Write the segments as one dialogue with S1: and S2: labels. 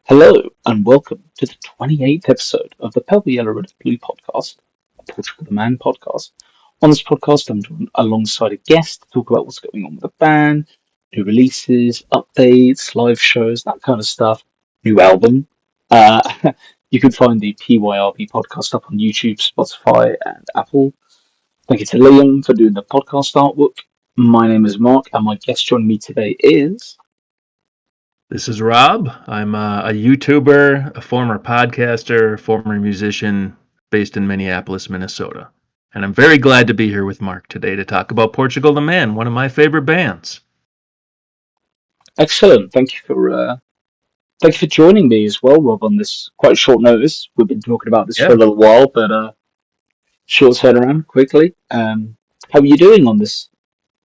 S1: Hello and welcome to the 28th episode of the PYRB Podcast, a Portugal the Man podcast. On this podcast, I'm joined alongside a guest to talk about what's going on with the band, new releases, updates, live shows, that kind of stuff, new album. Uh, you can find the PYRB podcast up on YouTube, Spotify, and Apple. Thank you to Liam for doing the podcast artwork. My name is Mark, and my guest joining me today is...
S2: This is Rob. I'm a YouTuber, a former podcaster, former musician based in Minneapolis, Minnesota. And I'm very glad to be here with Mark today to talk about Portugal the Man, one of my favorite bands.
S1: Excellent. Thank you for joining me as well, Rob, on this quite short notice. We've been talking about this for a little while, but short turnaround, quickly. How are you doing on this?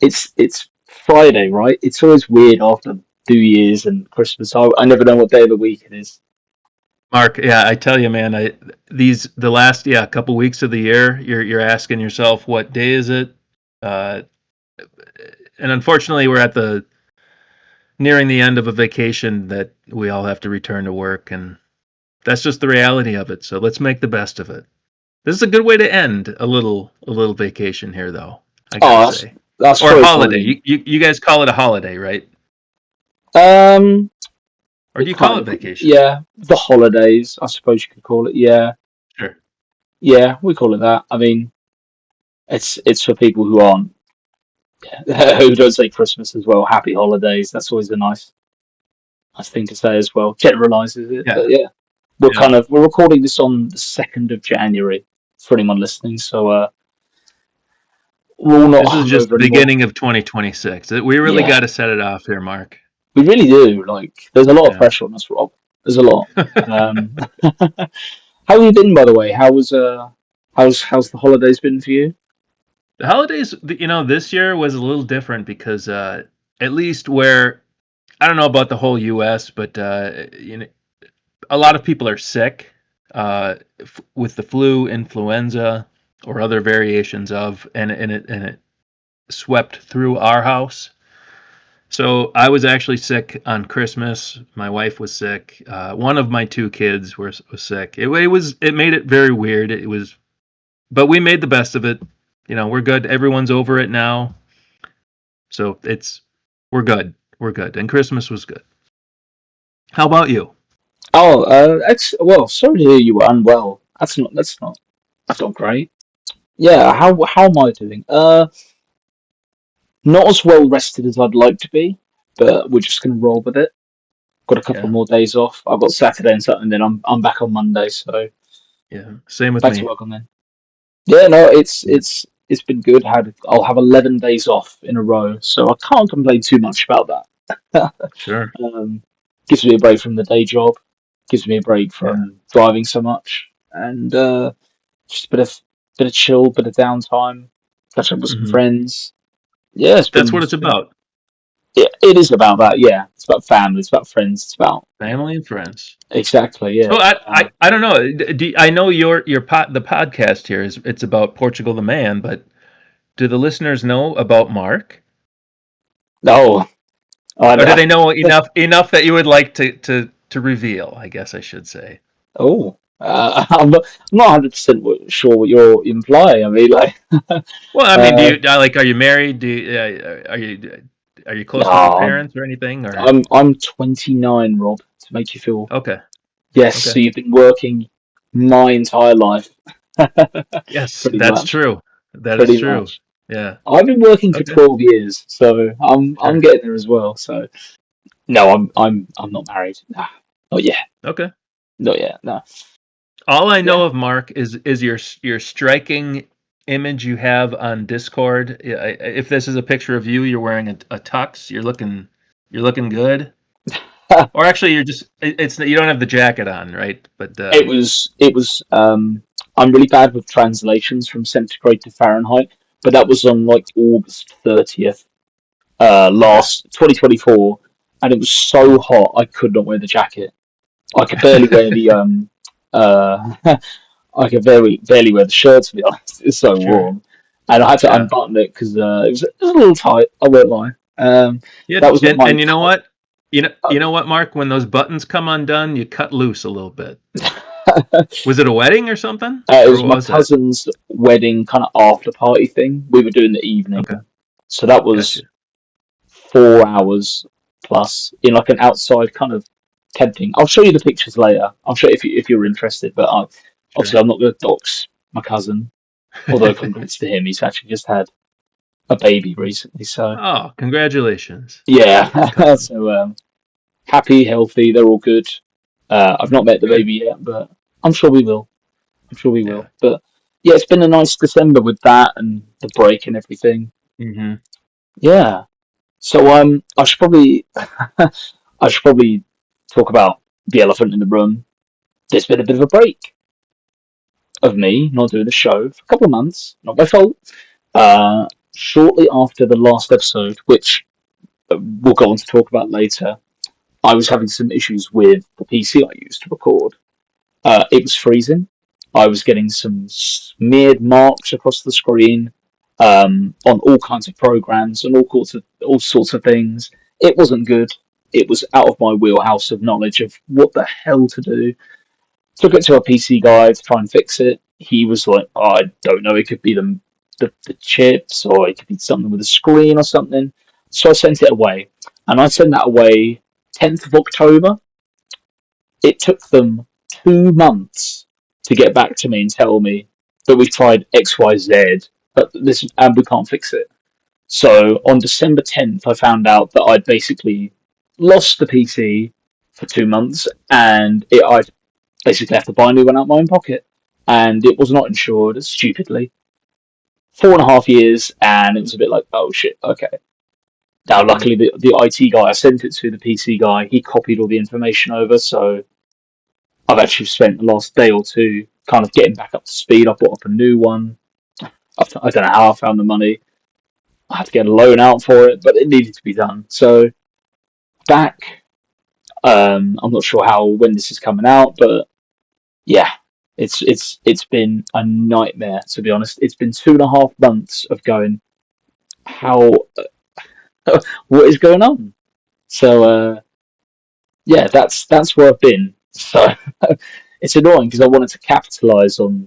S1: It's Friday, right? It's always weird after New Year's and Christmas. I never know what day of the week it is.
S2: Mark, I tell you, man, the last couple weeks of the year, you're asking yourself, what day is it? And unfortunately, we're nearing the end of a vacation that we all have to return to work, and that's just the reality of it. So let's make the best of it. This is a good way to end a little vacation here, though. I gotta say,
S1: that's
S2: or holiday. You guys call it a holiday, right? Or do you call it vacation?
S1: Yeah, the holidays, I suppose you could call it. Yeah,
S2: Sure.
S1: yeah, we call it that. I mean, it's for people who aren't who don't say Christmas as well. Happy holidays. That's always a nice thing to say as well. Generalizes it, but yeah. We're recording this on the 2nd of January for anyone listening, so we're all not.
S2: This is just the beginning of 2026. We really got to set it off here, Mark.
S1: We really do. Like, there's a lot of pressure on us, Rob. There's a lot. How have you been, by the way? How's the holidays been for you?
S2: The holidays, this year was a little different because at least where, I don't know about the whole U.S., but a lot of people are sick with the flu, influenza, or other variations of, and it swept through our house. So I was actually sick on Christmas. My wife was sick. One of my two kids was sick. It made it very weird. But we made the best of it. We're good. Everyone's over it now. So we're good. We're good. And Christmas was good. How about you?
S1: Oh, sorry to hear you were unwell. That's not great. Yeah, how am I doing? Not as well rested as I'd like to be, but we're just gonna roll with it. Got a couple more days off. I've got Saturday and Sunday, and then I'm back on Monday. So
S2: yeah, same with
S1: back
S2: me.
S1: to work on then. Yeah, no, it's been good. I'll have 11 days off in a row, so I can't complain too much about that.
S2: Sure.
S1: Gives me a break from the day job. Gives me a break from driving so much, and just a bit of chill, bit of downtime, catch up with some friends. Yeah,
S2: that's what it's about.
S1: Yeah, it is about that. Yeah, it's about family. It's about friends. It's about
S2: family and friends.
S1: Exactly. Yeah.
S2: So I don't know. I know the podcast here it's about Portugal the Man, but do the listeners know about Mark?
S1: No.
S2: Or do they know enough that you would like to reveal? I guess I should say.
S1: Oh. I'm not 100% sure what you're implying. I mean, like.
S2: Well, I mean, are you married? Are you close to your parents or anything? Or
S1: I'm 29, Rob. To make you feel
S2: okay.
S1: Yes, okay. So you've been working my entire life.
S2: Yes, that's true. That is true. Much. Yeah,
S1: I've been working for 12 years, so I'm getting there as well. So no, I'm not married. Nah, not yet.
S2: Okay.
S1: Not yet. No.
S2: All I know of Mark is your striking image you have on Discord. If this is a picture of you, you're wearing a tux. You're looking good. Or actually, you don't have the jacket on, right? But
S1: it was. I'm really bad with translations from centigrade to Fahrenheit, but that was on like August 30th, last 2024, and it was so hot I could not wear the jacket. I could barely wear the I could barely wear the shirt, to be honest. It's so warm, and I had to unbutton it because it was a little tight. I won't lie.
S2: That was and you know what? You know what, Mark? When those buttons come undone, you cut loose a little bit. Was it a wedding or something?
S1: It
S2: Or
S1: was
S2: what
S1: my
S2: was it?
S1: cousin's wedding kind of after party thing. We were doing the evening.
S2: Okay,
S1: So that
S2: gotcha.
S1: was 4 hours plus in like an outside kind of tempting. I'll show you the pictures later. I'll show you if you're interested. But obviously,
S2: Sure.
S1: I'm not going to dox my cousin. Although congrats to him, he's actually just had a baby recently. So
S2: Oh, congratulations,
S1: yeah,
S2: cousin.
S1: so happy, healthy, they're all good. I've not met the
S2: Good.
S1: baby yet, but I'm sure we will. I'm sure we
S2: Yeah.
S1: will. But yeah, it's been a nice December with that and the break and everything.
S2: Hmm.
S1: Yeah. So I should probably I should probably talk about the elephant in the room. There's been a bit of a break of me not doing the show for a couple of months. Not my fault. Shortly after the last episode, which we'll go on to talk about later, I was having some issues with the PC I used to record. It was freezing. I was getting some smeared marks across the screen on all kinds of programs and all sorts of things. It wasn't good. It was out of my wheelhouse of knowledge of what the hell to do. Took it to a PC guy to try and fix it. He was like, oh, I don't know. It could be the chips, or it could be something with the screen or something. So I sent it away, and I sent that away 10th of October. It took them 2 months to get back to me and tell me that we've tried XYZ, but this and we can't fix it. So on December 10th, I found out that I'd basically lost the PC for 2 months, and I basically have to buy a new one out of my own pocket, and it was not insured, stupidly. 4.5 years, and it was a bit like, oh shit, okay. Now,
S2: Hmm.
S1: luckily, the IT guy I sent it to, the PC guy, he copied all the information over, so I've actually spent the last day or two kind of getting back up to speed. I bought up a new one. I don't know how I found the money. I had to get a loan out for it, but it needed to be done. So back, I'm not sure how when this is coming out, but yeah, it's been a nightmare, to be honest. It's been 2.5 months of going, how what is going on? So yeah, that's where I've been. So it's annoying because I wanted to capitalize on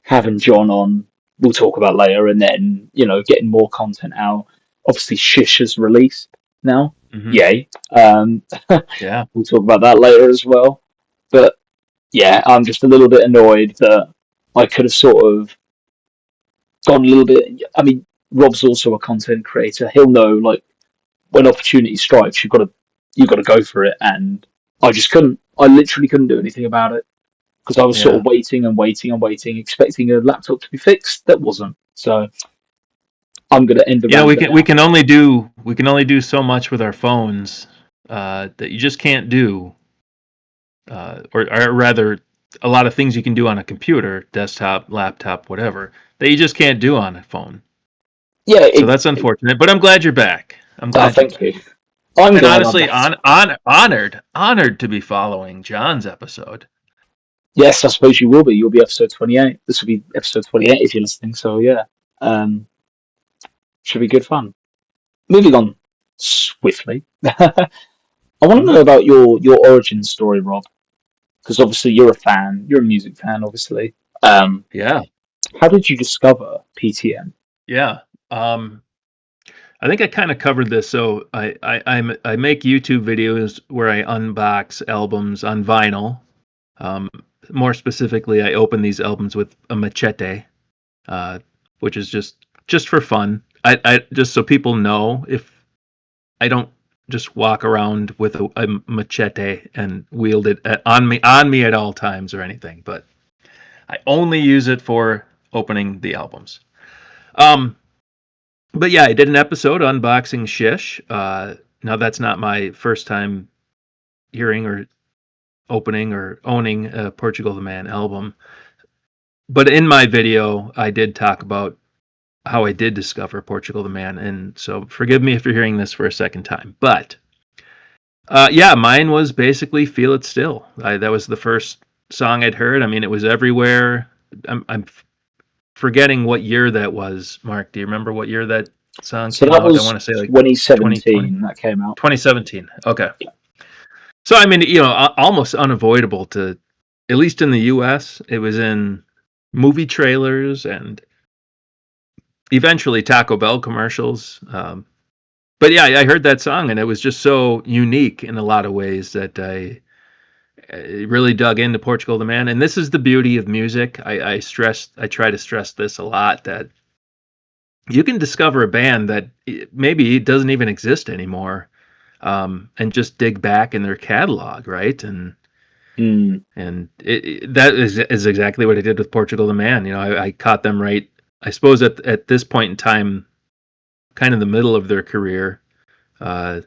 S1: having John on. We'll talk about later, and then getting more content out. Obviously, Shish has released now.
S2: Hmm.
S1: Yay!
S2: Yeah.
S1: We'll talk about that later as well. But yeah, I'm just a little bit annoyed that I could have sort of gone a little bit. I mean, Rob's also a content creator. He'll know, like, when opportunity strikes, you got to go for it. And I just couldn't. I literally couldn't do anything about it because I was sort
S2: Yeah.
S1: of waiting and waiting and waiting, expecting a laptop to be fixed. That wasn't. So I'm going to end the
S2: You know,
S1: rambling now.
S2: we can only do so much with our phones that you just can't do, or rather, a lot of things you can do on a computer, desktop, laptop, whatever, that you just can't do on a phone.
S1: Yeah,
S2: So that's unfortunate, but I'm glad you're back. I'm glad you're
S1: thank you.
S2: back.
S1: I'm
S2: And
S1: glad I'm
S2: honestly,
S1: back.
S2: honored to be following John's episode.
S1: Yes, I suppose you will be. You'll be episode 28. This will be episode 28 if you're listening. So yeah, um, should be good fun. Moving on swiftly. I want to
S2: Hmm.
S1: know about your origin story, Rob, because obviously you're a fan. You're a music fan, obviously. Um,
S2: Yeah,
S1: how did you discover PTM?
S2: yeah. Um, I think I kind of covered this. So I make YouTube videos where I unbox albums on vinyl. Um, More specifically, I open these albums with a machete, uh, which is just for fun. I just so people know, if I don't just walk around with a machete and wield it on me at all times or anything, but I only use it for opening the albums. Um, but yeah, I did an episode unboxing Shish. Now that's not my first time hearing or opening or owning a Portugal the Man album. But in my video, I did talk about how I did discover Portugal the Man, and so forgive me if you're hearing this for a second time. But yeah, mine was basically "Feel It Still." That was the first song I'd heard. I mean, it was everywhere. I'm forgetting what year that was. Mark, do you remember what year that? song
S1: So
S2: came
S1: that
S2: out? I
S1: was
S2: want to say like 2020,
S1: 2017 that came out.
S2: 2017. Okay.
S1: Yeah.
S2: So I mean, almost unavoidable to, at least in the U.S., it was in movie trailers and eventually Taco Bell commercials. But yeah, I heard that song and it was just so unique in a lot of ways that I really dug into Portugal the Man. And this is the beauty of music. I try to stress this a lot, that you can discover a band that maybe doesn't even exist anymore, and just dig back in their catalog, right?
S1: Mm.
S2: And that is exactly what I did with Portugal the Man. I caught them right, I suppose, at this point in time, kind of the middle of their career, uh,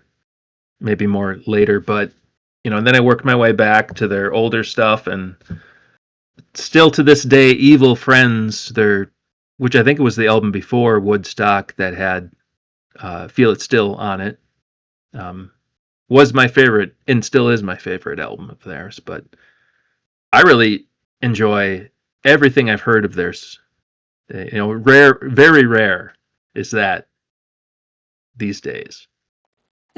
S2: maybe more later, but and then I worked my way back to their older stuff, and still to this day, Evil Friends, which I think it was the album before Woodstock that had Feel It Still on it, um, was my favorite and still is my favorite album of theirs. But I really enjoy everything I've heard of theirs. Rare, very rare is that these days.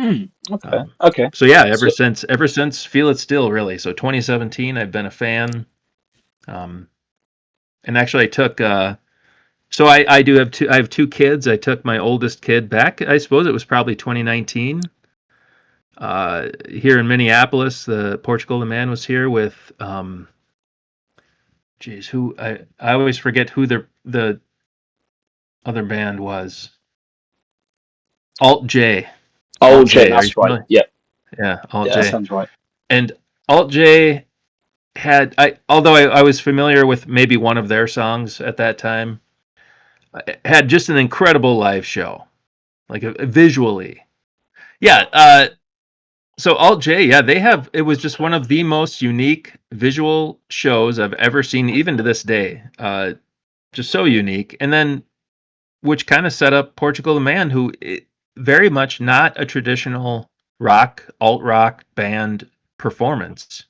S1: Mm. Okay.
S2: Um,
S1: Okay.
S2: so yeah,
S1: So
S2: ever since Feel It Still, really. So 2017, I've been a fan. Um, and actually, I took. So I do have two. I have two kids. I took my oldest kid back. I suppose it was probably 2019. Here in Minneapolis, the Portugal the Man was here with. Geez, who I always forget who the other band was. Alt J.
S1: oh,
S2: Alt
S1: J,
S2: J. Are you
S1: that's right.
S2: familiar?
S1: Yeah.
S2: Yeah, Alt
S1: Yeah, that
S2: J.
S1: sounds right.
S2: And Alt J although I was familiar with maybe one of their songs at that time, had just an incredible live show, like visually. Yeah. So Alt J, yeah, it was just one of the most unique visual shows I've ever seen, even to this day. Just so unique. And then, which kind of set up Portugal the Man, who very much not a traditional alt rock band performance,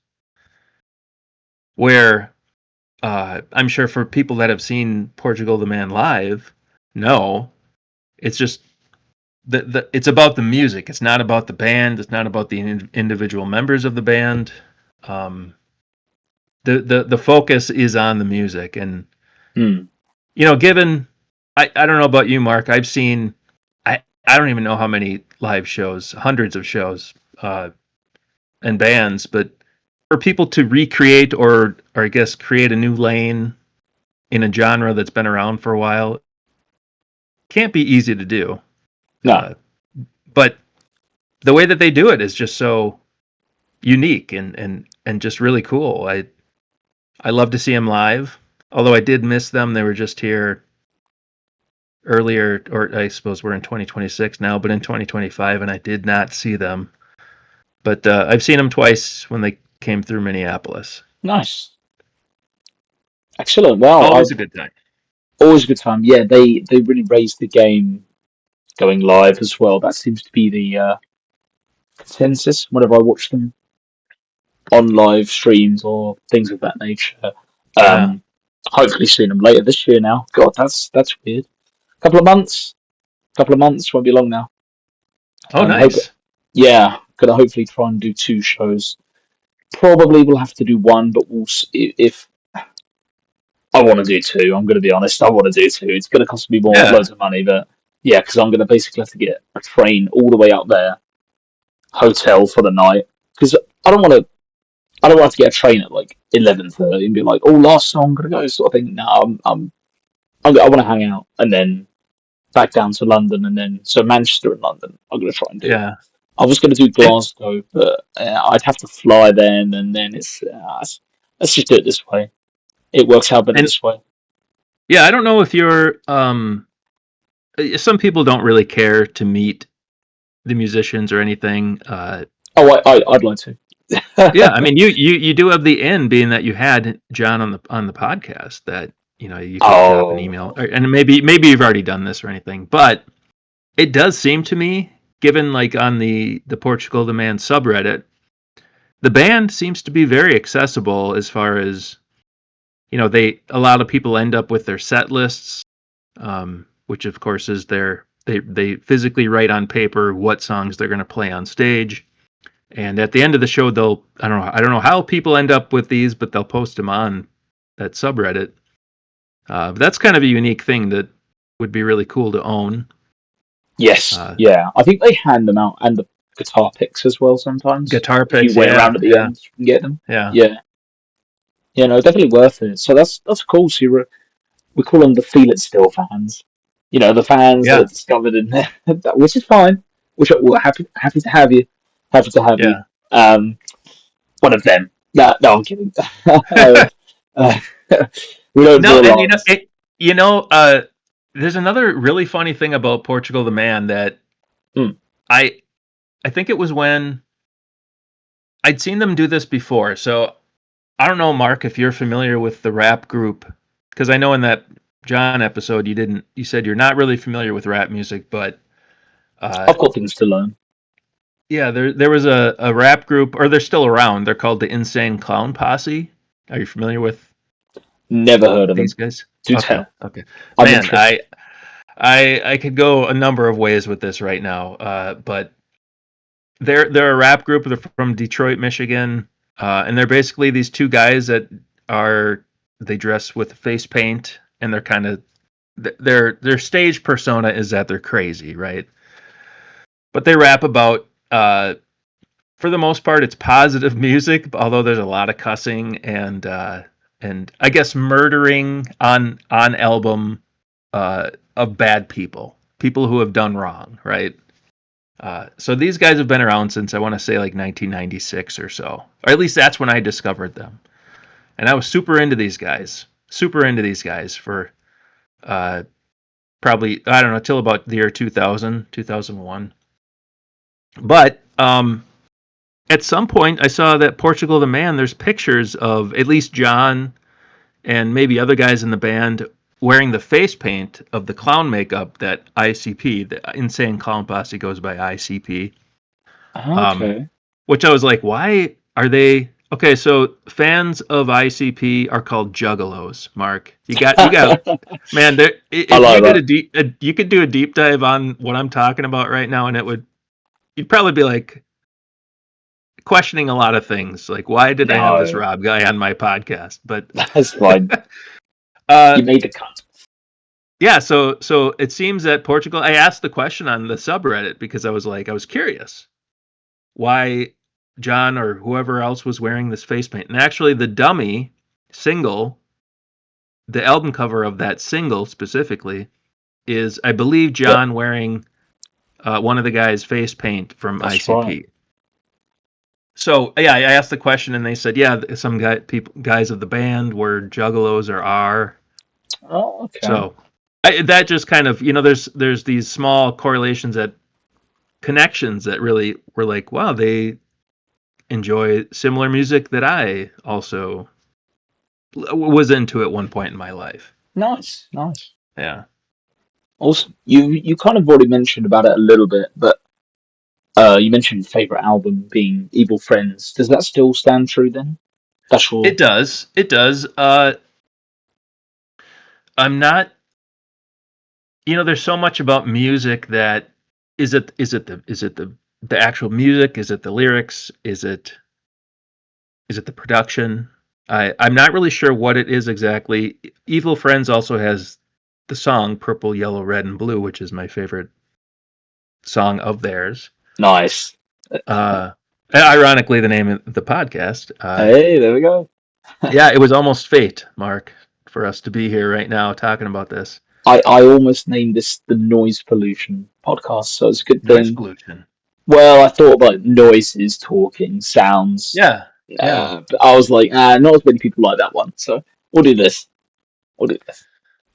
S2: where I'm sure for people that have seen Portugal the Man live, no, it's just it's about the music. It's not about the band. It's not about the individual members of the band. Um, the focus is on the music, and
S1: Mm.
S2: given I don't know about you, Mark. I don't even know how many live shows, hundreds of shows, and bands, but for people to recreate or I guess create a new lane in a genre that's been around for a while can't be easy to do.
S1: No.
S2: But the way that they do it is just so unique and just really cool. I love to see them live. Although I did miss them. They were just here earlier, or I suppose we're in 2026 now, but in 2025, and I did not see them. But I've seen them twice when they came through Minneapolis.
S1: Nice. Excellent. Wow.
S2: Always a good time.
S1: Always a good time. Yeah, they really raised the game going live as well. That seems to be the consensus whenever I watch them on live streams or things of that nature.
S2: Yeah.
S1: Um, Hopefully seeing them later this year now. God, that's weird. Couple of months. Couple of months won't be long now.
S2: Oh,
S1: Hope.
S2: nice.
S1: Yeah, gonna hopefully try and do two shows. Probably we'll have to do one, but if I want to do two, I'm gonna be honest. I want to do two. It's gonna cost me more,
S2: Yeah.
S1: loads of money, but yeah, because I'm gonna basically have to get a train all the way up there, hotel for the night. Because I don't want to. I don't want to get a train at like 11:30 and be like, "Oh, last song, I'm gonna go." Sort of thing. No, I want to hang out and then back down to London and then so Manchester and London. I'm gonna try and do.
S2: Yeah.
S1: I was gonna do
S2: And
S1: Glasgow, but I'd have to fly then, and then let's just do it this way. It works out better
S2: and
S1: this way.
S2: yeah, I don't know if you're some people don't really care to meet the musicians or anything.
S1: Oh, I'd like to.
S2: Yeah, I mean, you do have the in, being that you had John on the podcast, that you could drop an email,
S1: Oh,
S2: and maybe you've already done this or anything, but it does seem to me, given like on the Portugal the Man subreddit, the band seems to be very accessible as far as a lot of people end up with their set lists, which of course is their They physically write on paper what songs they're going to play on stage, and at the end of the show, I don't know how people end up with these, but they'll post them on that subreddit. But that's kind of a unique thing that would be really cool to own.
S1: Yes, yeah. I think they hand them out, and the guitar picks as well sometimes.
S2: Guitar
S1: If you
S2: picks,
S1: wait
S2: yeah,
S1: around at the end, you can get them.
S2: yeah.
S1: Yeah, yeah, no, definitely worth it. So that's cool. So we call them the Feel It Still fans. The fans that
S2: Yeah,
S1: are discovered in there, which is fine. Which we're happy to have you. Happy to have you.
S2: yeah.
S1: One of them. No, I'm kidding. uh, uh, we don't
S2: No,
S1: draw
S2: and
S1: lines.
S2: there's another really funny thing about Portugal the Man that
S1: Hmm.
S2: I I think it was when I'd seen them do this before. So I don't know, Mark, if you're familiar with the rap group, because I know in that John episode you said you're not really familiar with rap music, but uh,
S1: I've got things to learn.
S2: yeah, there was a rap group, or they're still around. They're called the Insane Clown Posse. Are you familiar with
S1: Never heard of
S2: these
S1: them.
S2: guys?
S1: Do
S2: Okay,
S1: tell.
S2: okay.
S1: I'm
S2: Man,
S1: interested.
S2: I could go a number of ways with this right now, but they're a rap group. They're from Detroit, Michigan, and they're basically these two guys that they dress with face paint, and they're kind of their stage persona is that they're crazy, right? But they rap about for the most part it's positive music, although there's a lot of cussing and I guess murdering on album of bad people who have done wrong, right? So these guys have been around since I want to say like 1996 or so, or at least that's when I discovered them. And I was super into these guys for uh, probably I don't know till about the year 2000, 2001. But at some point, I saw that Portugal the Man. There's pictures of at least John and maybe other guys in the band wearing the face paint of the clown makeup that ICP, the Insane Clown Posse, goes by ICP. Um,
S1: Okay.
S2: which I was like, why are they? Okay, so fans of ICP are called juggalos. Mark, you got,
S1: I
S2: man. If you
S1: like
S2: did
S1: that.
S2: you could do a deep dive on what I'm talking about right now, and you'd probably be like questioning a lot of things, like why did I have this
S1: No,
S2: Rob guy on my podcast? But
S1: that's fine.
S2: uh,
S1: You made the cut.
S2: yeah, so it seems that Portugal. I asked the question on the subreddit because I was curious why John or whoever else was wearing this face paint. And actually, the dummy single, the album cover of that single specifically, is I believe
S1: Yep,
S2: John wearing one of the guys' face paint from
S1: that's right.
S2: ICP. So yeah, I asked the question and they said, yeah, some guys of the band were juggalos or are.
S1: Oh, okay.
S2: So that just kind of there's these small correlations that connections that really were like, wow, they enjoy similar music that I also was into at one point in my life.
S1: Nice, nice.
S2: Yeah.
S1: Awesome. You kind of already mentioned about it a little bit, but you mentioned favorite album being Evil Friends. Does that still stand true then? That's your
S2: It does. It does. I'm not there's so much about music that is it the actual music? Is it the lyrics? Is it the production? I'm not really sure what it is exactly. Evil Friends also has the song Purple, Yellow, Red, and Blue, which is my favorite song of theirs.
S1: nice.
S2: Uh, ironically, the name of the podcast.
S1: Hey, there we go.
S2: Yeah, it was almost fate, Mark, for us to be here right now talking about this.
S1: I almost named this the Noise Pollution podcast, so it's a good
S2: Noise
S1: thing.
S2: pollution.
S1: Well, I thought about noises, talking, sounds.
S2: Yeah, yeah.
S1: But I was like, not as many people like that one, so we'll do this. We'll do this.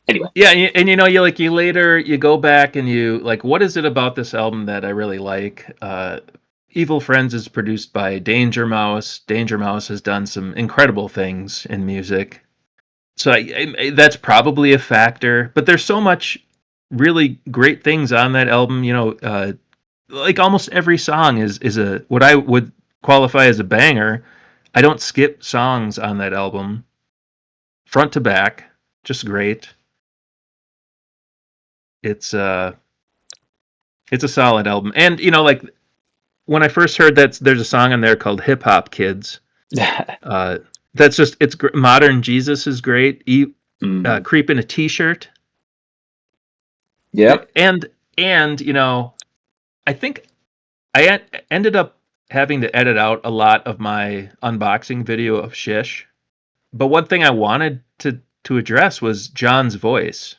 S1: Anyway,
S2: Yeah, and you later you go back and you like, what is it about this album that I really like? Evil Friends is produced by Danger Mouse. Danger Mouse has done some incredible things in music, so that's probably a factor. But there's so much really great things on that album. Like almost every song is a what I would qualify as a banger. I don't skip songs on that album, front to back, just great. It's It's a solid album. And like when I first heard that there's a song on there called Hip Hop Kids. Uh, that's just Modern Jesus is great.
S1: Mm.
S2: Creep in a T-shirt.
S1: Yep.
S2: And I think ended up having to edit out a lot of my unboxing video of Shish. But one thing I wanted to address was John's voice.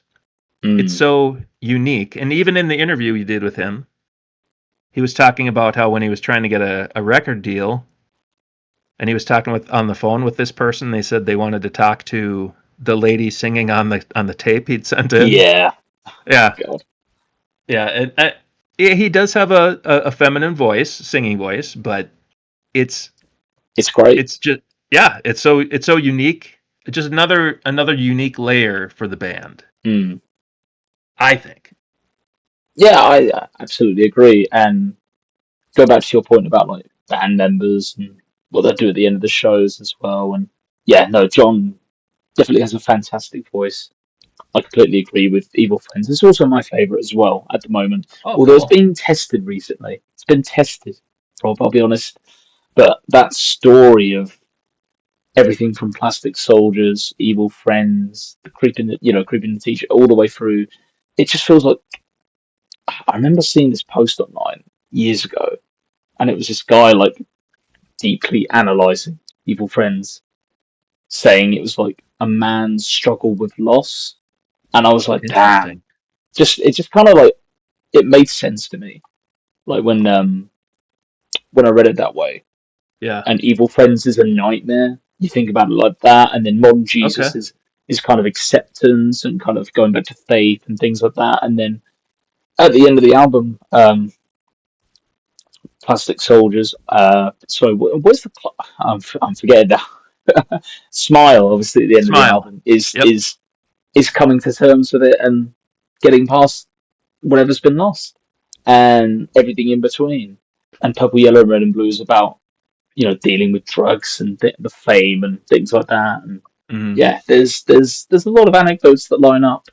S2: It's
S1: Mm.
S2: so unique. And even in the interview you did with him, he was talking about how when he was trying to get a record deal, and he was talking on the phone with this person, they said they wanted to talk to the lady singing on the tape he'd sent in.
S1: Yeah.
S2: Yeah,
S1: God.
S2: yeah, and yeah, he does have a feminine voice, singing voice, but it's
S1: It's great.
S2: it's just yeah, it's so unique. It's just another unique layer for the band,
S1: Mm.
S2: I think.
S1: Yeah, I absolutely agree. And go back to your point about like band members and what they do at the end of the shows as well. And yeah, no, John definitely has a fantastic voice. I completely agree with Evil Friends. It's also my favourite as well at the moment.
S2: Oh,
S1: Although it's
S2: cool.
S1: been tested recently. It's been tested, Rob, I'll be honest. But that story of everything from Plastic Soldiers, Evil Friends, the creeping the teacher, all the way through, it just feels like I remember seeing this post online years ago, and it was this guy like deeply analysing Evil Friends, saying it was like a man's struggle with loss, and I was like, damn,
S2: Interesting.
S1: it just kind of like it made sense to me. Like when I read it that way,
S2: Yeah.
S1: and Evil Friends is a nightmare. You think about it like that, and then Modern
S2: Okay.
S1: Jesus is kind of acceptance and kind of going back to faith and things like that. And then at the end of the album, Plastic Soldiers. Sorry, where's the? I'm forgetting now. Smile, obviously, at the end of the
S2: Smile.
S1: album is
S2: Yep.
S1: is coming to terms with it and getting past whatever's been lost and everything in between. And Purple, Yellow, Red, and Blue is about dealing with drugs and the fame and things like that. And
S2: Hmm.
S1: yeah, there's a lot of anecdotes that line up,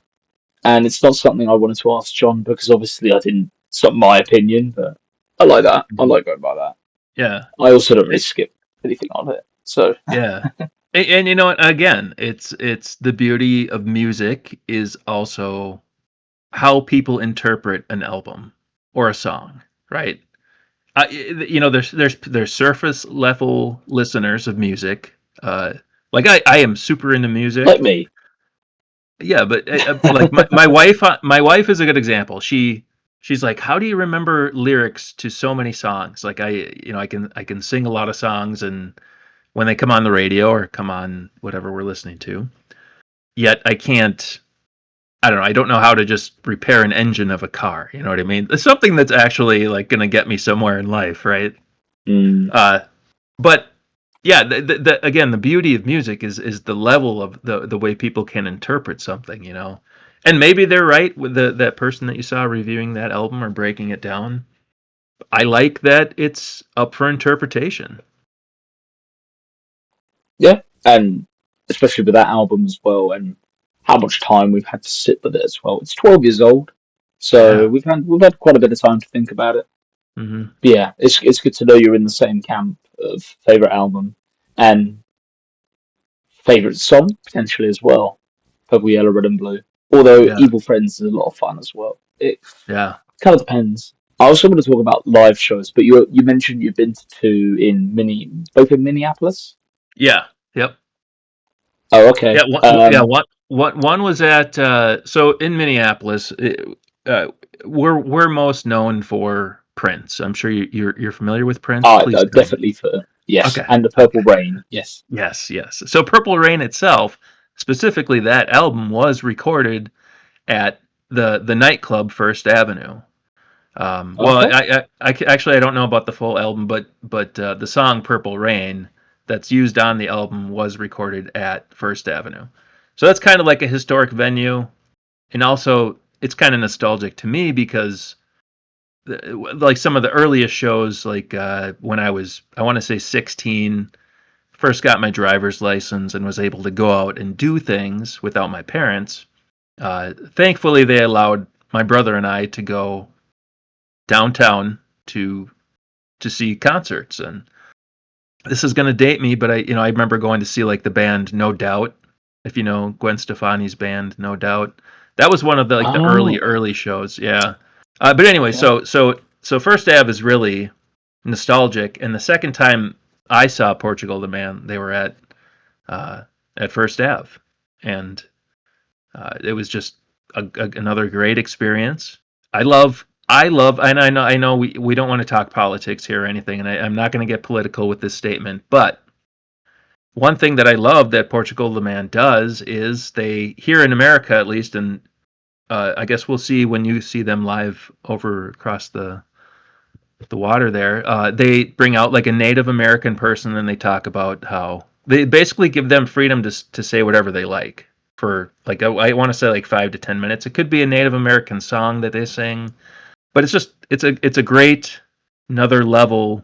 S1: and it's not something I wanted to ask John because obviously I didn't. It's not my opinion, but I like that. I like going by that.
S2: Yeah.
S1: I also don't really
S2: It,
S1: skip anything on it. So
S2: yeah. And again, it's the beauty of music is also how people interpret an album or a song, right? There's surface level listeners of music. Like I am super into
S1: like
S2: music.
S1: me.
S2: Yeah, but like my wife is a good example. She's like, how do you remember lyrics to so many songs? Like I can sing a lot of songs, and when they come on the radio or come on whatever we're listening to, yet I can't. I don't know. I don't know how to just repair an engine of a car. You know what I mean? It's something that's actually like going to get me somewhere in life, right?
S1: Mm,
S2: Uh, but yeah, again, the beauty of music is the level of the way people can interpret something, and maybe they're right with that person that you saw reviewing that album or breaking it down. I like that it's up for interpretation.
S1: yeah, and especially with that album as well, and how much time we've had to sit with it as well. It's 12 years old, so
S2: Yeah.
S1: we've had quite a bit of time to think about it.
S2: Hmm.
S1: But yeah, it's good to know you're in the same camp of favorite album and favorite song potentially as well. Purple, Yellow, Red, and Blue. Although
S2: Yeah.
S1: Evil Friends is a lot of fun as well. It
S2: Yeah.
S1: kind of depends. I also want to talk about live shows, but you mentioned you've been to two both in Minneapolis.
S2: Yeah. Yep.
S1: Oh,
S2: Yeah.
S1: okay.
S2: Yeah. One was at so in Minneapolis. Uh, we're most known for Prince. I'm sure you're familiar with Prince. Please tell me.
S1: Definitely for yes,
S2: Okay.
S1: and the Purple
S2: Okay.
S1: Rain. Yes.
S2: Yes, yes. So Purple Rain itself, specifically that album, was recorded at the nightclub First Avenue. Well,
S1: Okay.
S2: actually I don't know about the full album, but the song Purple Rain that's used on the album was recorded at First Avenue. So that's kind of like a historic venue, and also it's kind of nostalgic to me because like some of the earliest shows, like when I want to say 16, first got my driver's license and was able to go out and do things without my parents. Thankfully, they allowed my brother and I to go downtown to see concerts. And this is going to date me, but I remember going to see like the band No Doubt, if you know Gwen Stefani's band No Doubt. That was one of the like the
S1: Oh,
S2: early shows. Yeah. But anyway,
S1: okay.
S2: so First Ave is really nostalgic, and the second time I saw Portugal the Man, they were at First Ave, and it was just another great experience. I love, and I know we don't want to talk politics here or anything, and I'm not going to get political with this statement, but one thing that I love that Portugal the Man does is they, here in America at least, and I guess we'll see when you see them live over across the water there. They bring out like a Native American person, and they talk about how they basically give them freedom to say whatever they like for like I want to say like 5 to 10 minutes. It could be a Native American song that they sing, but it's a great another level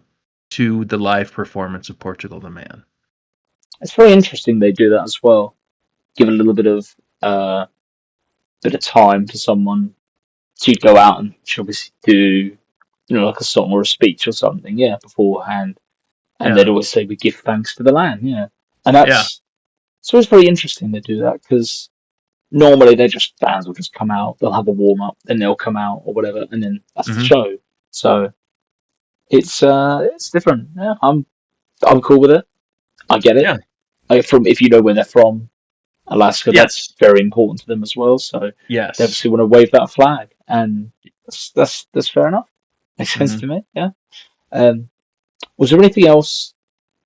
S2: to the live performance of Portugal the Man.
S1: It's very interesting they do that as well. Give a little uh, bit of time for someone to go out and obviously do, like a song or a speech or something, yeah, beforehand. And they'd
S2: Yeah,
S1: always say, "We give thanks to the land," yeah. And
S2: yeah,
S1: it's always very interesting they do that because normally fans will just come out, they'll have a warm up, then they'll come out or whatever, and then that's the
S2: hmm
S1: show. So it's different. Yeah, I'm cool with it. I get it.
S2: yeah,
S1: Like from if you know where they're from, Alaska, that's
S2: yes,
S1: very important to them as well. So they
S2: yes.
S1: obviously want to wave that flag, and that's fair enough. Makes sense
S2: hmm
S1: to me. Yeah. Um, was there anything else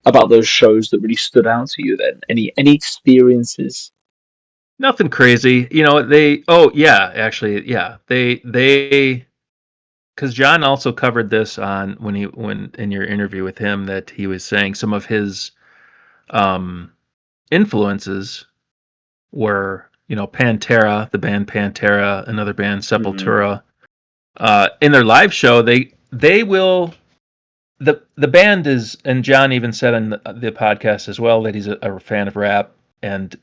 S1: about those shows that really stood out to you? Then any experiences?
S2: Nothing crazy, They, oh yeah, actually, yeah, they because John also covered this on when in your interview with him that he was saying some of his um, influences were Pantera, the band Pantera, another band
S1: Mm-hmm.
S2: Sepultura. In their live show, they will the band is, and John even said on the podcast as well that he's a fan of rap, and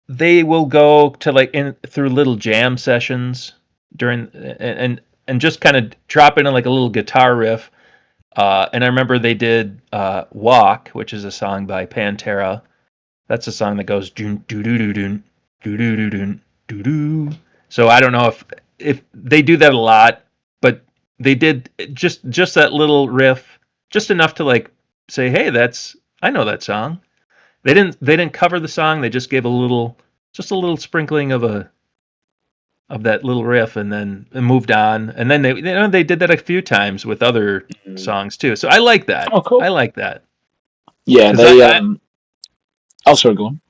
S2: they will go to like in through little jam sessions during and just kind of drop in like a little guitar riff. And I remember they did "Walk," which is a song by Pantera. That's a song that goes doo doo doo doo doo doo doo doo doo doo. So I don't know if they do that a lot, but they did just that little riff, just enough to like say, "Hey, that's I know that song." They didn't cover the song. They just gave just a little sprinkling of that little riff, and then moved on. And then they did that a few times with other
S1: Mm-hmm.
S2: songs too. So I like that.
S1: Oh,
S2: I
S1: cool.
S2: like that
S1: Yeah,
S2: because
S1: they. Oh, sorry, go on.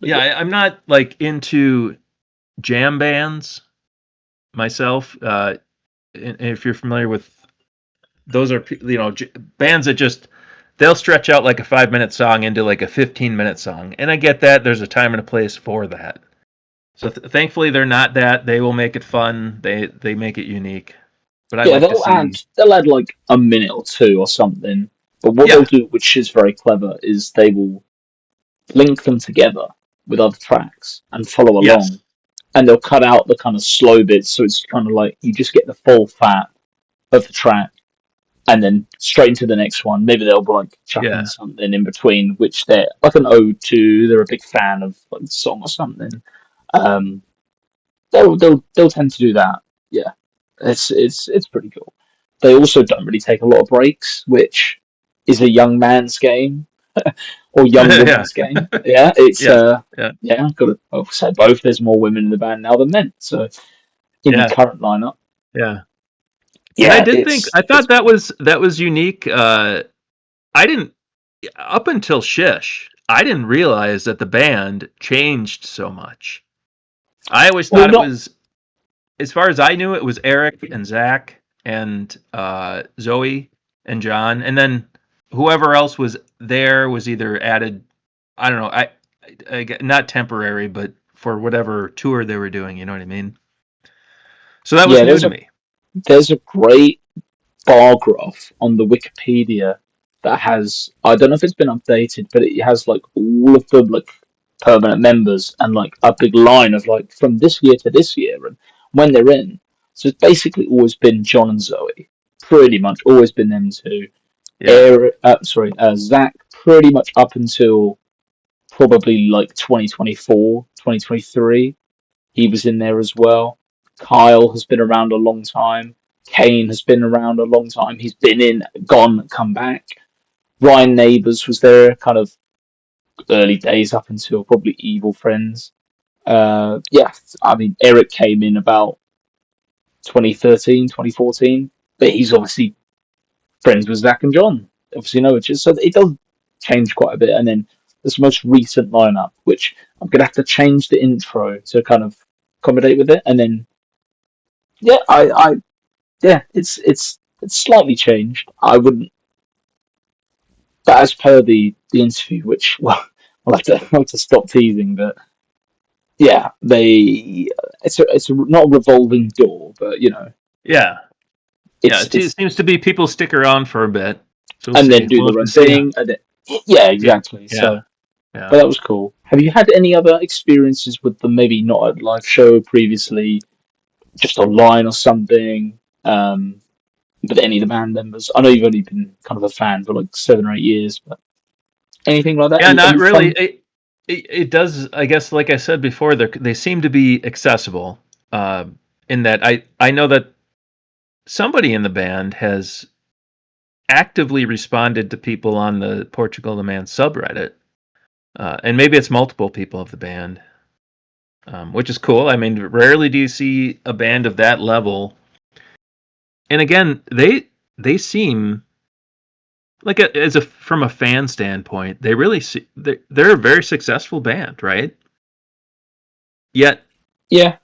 S2: yeah, I'm not like into jam bands myself. And if you're familiar with those, are bands that just they'll stretch out like a 5 minute song into like a 15-minute song, and I get that. There's a time and a place for that. So thankfully they're not that. They will make it fun. They make it unique. But I
S1: Yeah,
S2: like to see.
S1: they'll add like a minute or two or something. But what they'll
S2: Yeah.
S1: do, which is very clever, is they will link them together with other tracks and follow
S2: Yes.
S1: along. And they'll cut out the kind of slow bits, so it's kind of like you just get the full fat of the track, and then straight into the next one. Maybe they'll like chuck in
S2: Yeah.
S1: something in between, which they're like an ode to. They're a big fan of like the song or something. Um, they'll tend to do that. Yeah, it's pretty cool. They also don't really take a lot of breaks, which is a young man's game or young
S2: Yeah.
S1: woman's game. Yeah, it's
S2: Yes. Yeah.
S1: yeah, got to say both. There's more women in the band now than men, so in the
S2: Yeah.
S1: current lineup,
S2: Yeah. And
S1: yeah,
S2: I
S1: it's
S2: thought that was unique. I didn't up until Shish, I didn't realize that the band changed so much. I always
S1: well
S2: thought it
S1: not
S2: was, as far as I knew, it was Eric and Zach and Zoe and John, and then whoever else was there was either added. I don't know. Not temporary, but for whatever tour they were doing. You know what I mean? So that was
S1: yeah.
S2: new to me.
S1: There's a great bar graph on the Wikipedia that has I don't know if it's been updated, but it has like all of the like permanent members and like a big line of like from this year to this year and when they're in. So it's basically always been John and Zoe. pretty much always been them two.
S2: Yeah.
S1: Zach pretty much up until probably like 2024, 2023. He was in there as well. Kyle has been around a long time. Kane has been around a long time. He's been in, gone, come back. Ryan Neighbours was there kind of early days up until probably Evil Friends. Yeah, I mean, Eric came in about 2013, 2014, but he's obviously friends with Zach and John. Obviously, know each other, so it does change quite a bit. And then this most recent lineup, which I'm gonna have to change the intro to kind of accommodate with it, and then yeah, yeah, it's slightly changed. I wouldn't, but as per the interview, which well, I'll have to stop teasing, but yeah, it's not a revolving door, but you know,
S2: Yeah. Yeah. It
S1: it's
S2: seems to be people stick around for a bit. So we'll
S1: and
S2: see.
S1: then do
S2: We'll
S1: their
S2: have
S1: own
S2: to see.
S1: thing, and then, yeah,
S2: Yeah.
S1: exactly.
S2: Yeah.
S1: So,
S2: Yeah.
S1: but that was cool. Have you had any other experiences with them? Maybe not at a live show previously, just online or something. With any of the band members, I know you've only been kind of a fan for like 7 or 8 years, but anything like that?
S2: Yeah, not
S1: Any
S2: really.
S1: fun?
S2: It does. I guess, like I said before, they seem to be accessible. Uh, in that, I know that somebody in the band has actively responded to people on the Portugal the Man subreddit, and maybe it's multiple people of the band, which is cool. I mean, rarely do you see a band of that level. And again, they seem like from a fan standpoint, they really see they're a very successful band, right? Yet
S1: Yeah,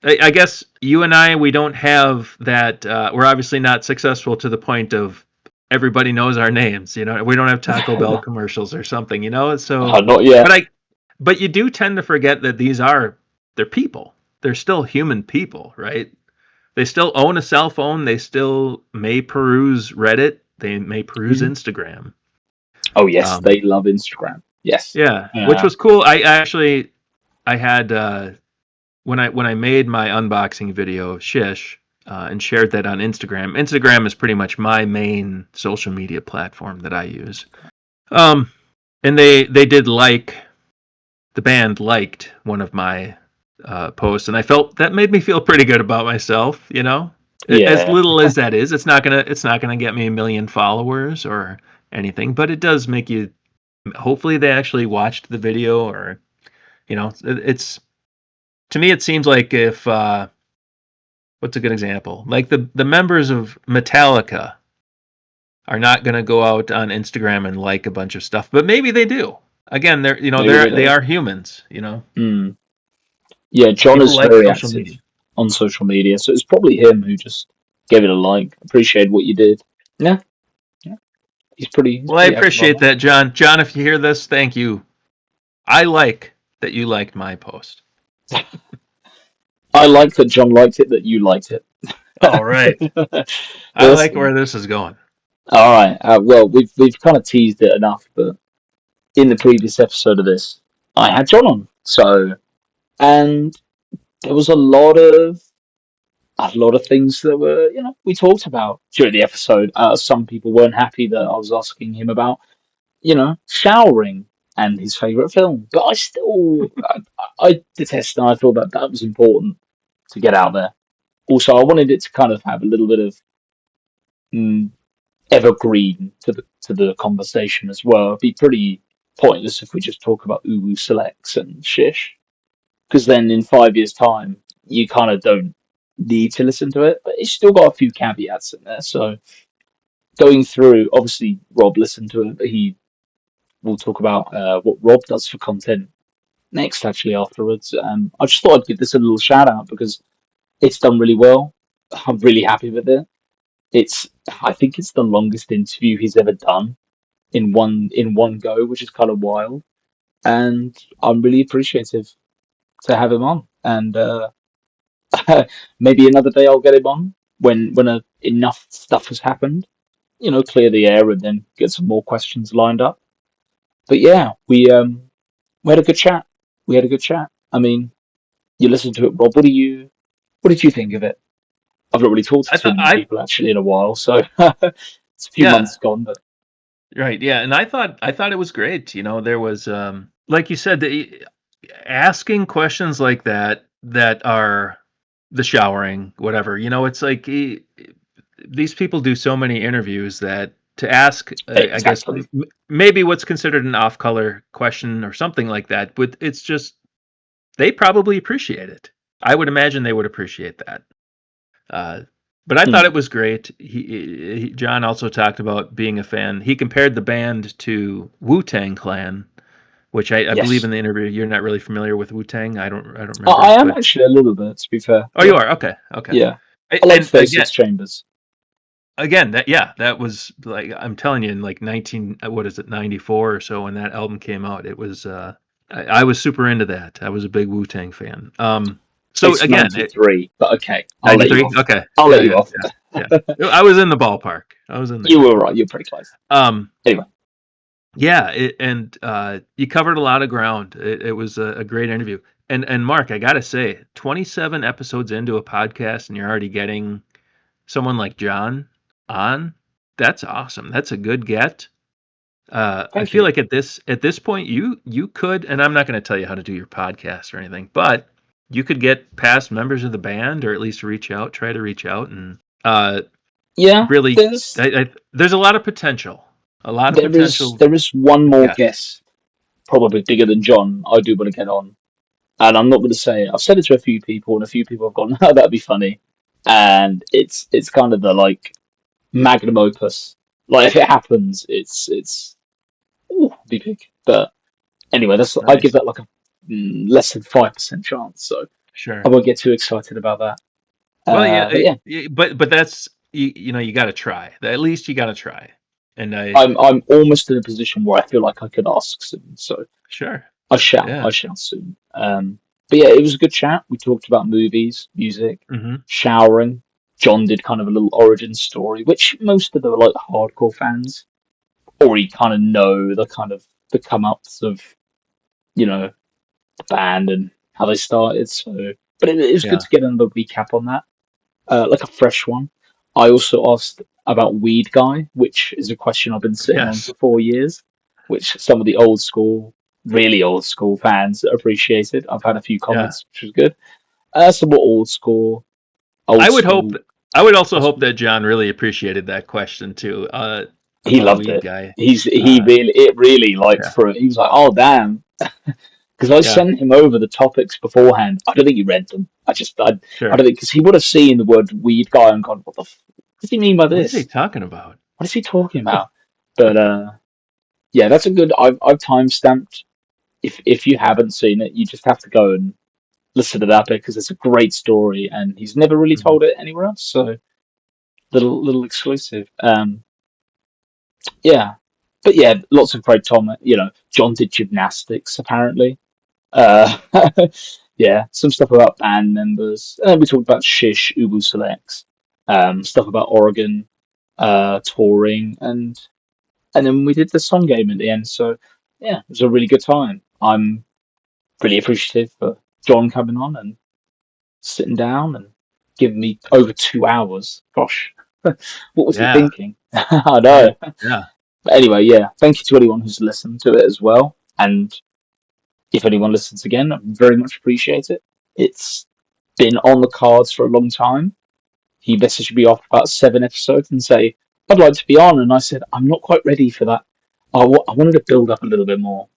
S2: I guess you and I, we don't have that. We're obviously not successful to the point of everybody knows our names. You know, we don't have Taco Bell commercials or something. You know, so
S1: not yet.
S2: but but you do tend to forget that they're people. They're still human people, right? They still own a cell phone. They still may peruse Reddit. They may peruse
S1: Mhm.
S2: Instagram.
S1: Oh yes,
S2: Um,
S1: they love Instagram. Yes.
S2: yeah, which
S1: Yeah.
S2: was cool. I had when I made my unboxing video of Shish and shared that on Instagram. Instagram is pretty much my main social media platform that I use. Um, and they did the band liked one of my posts, and I felt that made me feel pretty good about myself. You know, as
S1: Yeah.
S2: little as that is, it's not gonna get me a million followers or anything, but it does make you. Hopefully, they actually watched the video, or it's to me, it seems like if what's a good example? Like the members of Metallica are not going to go out on Instagram and like a bunch of stuff, but maybe they do. Again,
S1: Maybe they
S2: they
S1: do.
S2: are humans.
S1: Mm. Yeah, John
S2: People
S1: is
S2: like
S1: very
S2: social
S1: active
S2: media.
S1: on social media, so it's probably him who just gave it a like. Appreciate what you did. Yeah, yeah. He's
S2: Well, I
S1: pretty active
S2: appreciate
S1: on
S2: that, John. John, if you hear this, thank you. I like that you liked my post.
S1: that. I like that John liked it, that you liked it.
S2: All right. I like
S1: Awesome.
S2: where this is going.
S1: All right. Well, we've kind of teased it enough, but in the previous episode of this, I had John on. So, and there was a lot of things that were, we talked about during the episode. Some people weren't happy that I was asking him about, showering and his favorite film, but I detest, and I thought that that was important to get out there. Also, I wanted it to kind of have a little bit of mm, evergreen to the conversation as well. It'd be pretty pointless if we just talk about Uwu Selects and Shish, because then in 5 years' time, you kind of don't need to listen to it, but it's still got a few caveats in there. So going through, obviously, Rob listened to it, but he will talk about what Rob does for content next, actually, afterwards. I just thought I'd give this a little shout out because it's done really well. I'm really happy with it. I think it's the longest interview he's ever done in one go, which is kind of wild. And I'm really appreciative to have him on. And maybe another day I'll get him on when enough stuff has happened. Clear the air and then get some more questions lined up. But yeah, we had a good chat. I mean, you listened to it, Rob. What did you think of it? I've not really talked to
S2: I
S1: too
S2: thought
S1: many people actually in a while, so it's a few
S2: yeah,
S1: months gone. But
S2: right, yeah, and I thought it was great. There was like you said, asking questions like that are the showering, whatever. It's like these people do so many interviews that to ask, I guess
S1: exactly.
S2: maybe what's considered an off-color question or something like that, but it's just they probably appreciate it. I would imagine they would appreciate that. Uh, but I thought
S1: Hmm.
S2: it was great. John also talked about being a fan. He compared the band to Wu-Tang Clan, which I believe
S1: Yes,
S2: in the interview you're not really familiar with Wu-Tang. I don't
S1: I
S2: remember,
S1: am
S2: but
S1: actually a little bit, to be fair.
S2: oh, you
S1: Yeah,
S2: are okay, okay.
S1: yeah. I like
S2: And
S1: 36 Chambers.
S2: again, that was like I'm telling you, in like 19, what is it, 94 or so, when that album came out, it was I was super into that. I was a big Wu-Tang fan. So
S1: It's
S2: again,
S1: 93, but okay, I'll let you
S2: 93.
S1: off.
S2: Okay,
S1: I'll
S2: yeah,
S1: let you
S2: yeah,
S1: off.
S2: yeah, yeah. I was in the ballpark. I was in
S1: You
S2: there.
S1: were right. You're pretty close.
S2: Um,
S1: Anyway,
S2: Yeah, and you covered a lot of ground. It was a great interview. And Mark, I gotta say, 27 episodes into a podcast, and you're already getting someone like John on. That's awesome. That's a good get. I
S1: thank
S2: feel
S1: you.
S2: like at this point, you could, and I'm not going to tell you how to do your podcast or anything, but you could get past members of the band, or at least try to reach out, and
S1: Yeah,
S2: really, there's a lot of potential. A lot of potential.
S1: there is one more
S2: Yes.
S1: guest, probably bigger than John. I do want to get on, and I'm not going to say it. I've said it to a few people, and a few people have gone, "Oh, that'd be funny," and it's kind of the like magnum opus. Like if it happens, it's ooh, be big. But anyway, I give
S2: Nice.
S1: that like a less than 5% chance. So I
S2: Sure.
S1: won't get too excited about that.
S2: Well, yeah,
S1: But yeah,
S2: but that's you got to try. At least you got to try. And
S1: I'm almost in a position where I feel like I could ask soon. So
S2: sure.
S1: I
S2: Yeah.
S1: shall soon. But yeah, it was a good chat. We talked about movies, music,
S2: Hmm.
S1: showering. John did kind of a little origin story, which most of the like hardcore fans already kind of know the come ups of the band and how they started. So, but it was good
S2: Yeah.
S1: to get another recap on that, like a fresh one. I also asked about Weed Guy, which is a question I've been sitting on
S2: Yes.
S1: for 4 years, which some of the old school, really old school fans appreciated. I've had a few
S2: Yeah.
S1: comments, which was good. Some more old
S2: I would hope.
S1: school
S2: I would also hope
S1: questions.
S2: that John really appreciated that question too.
S1: He
S2: About
S1: loved
S2: Weed
S1: it.
S2: Guy.
S1: He
S2: Uh,
S1: really it really like
S2: yeah.
S1: for he was like, oh damn, because I
S2: Yeah.
S1: sent him over the topics beforehand. I don't think he read them. I
S2: Sure.
S1: don't think because he would have seen the word weed guy and gone, what does he mean by
S2: What is he
S1: this?
S2: talking about?
S1: What is he talking about? But yeah, that's a good. I've time stamped. If you haven't seen it, you just have to go and listen to that bit because it's a great story and he's never really
S2: Mhm.
S1: told it anywhere else. So little exclusive. Yeah, but yeah, lots of great Tom. John did gymnastics apparently. Uh, yeah, some stuff about band members. We talked about Shish, Ubu Selects, stuff about Oregon, touring, and then we did the song game at the end. So yeah, it was a really good time. I'm really appreciative for John coming on and sitting down and giving me over 2 hours. Gosh, what was he
S2: Yeah.
S1: thinking? I
S2: Right.
S1: know.
S2: Yeah.
S1: But anyway, yeah, thank you to anyone who's listened to it as well. And if anyone listens again, I very much appreciate it. It's been on the cards for a long time. He messaged me after about 7 episodes and say, I'd like to be on. And I said, I'm not quite ready for that. I wanted to build up a little bit more.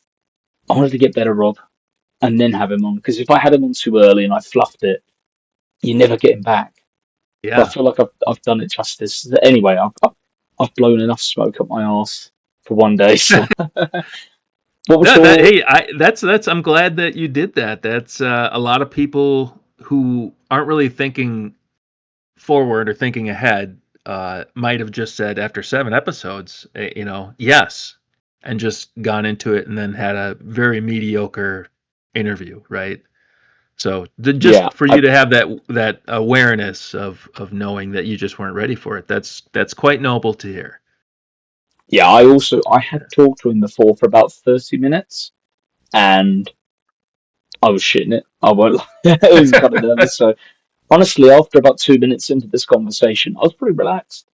S1: I wanted to get better, Rob, and then have him on. Because if I had him on too early and I fluffed it, you never get him back. But I
S2: Yeah.
S1: feel like I've done it justice. Anyway, I've blown enough smoke up my arse for one day. So, what was
S2: No,
S1: your.
S2: hey, that's. I'm glad that you did that. That's a lot of people who aren't really thinking forward or thinking ahead might have just said after 7 episodes, yes, and just gone into it and then had a very mediocre interview, right? So
S1: Yeah,
S2: just for you to have that awareness of knowing that you just weren't ready for it, that's quite noble to hear.
S1: yeah. I had talked to him before for about 30 minutes, and I was shitting it. I won't lie. I was kind of nervous, so honestly, after about 2 minutes into this conversation, I was pretty relaxed.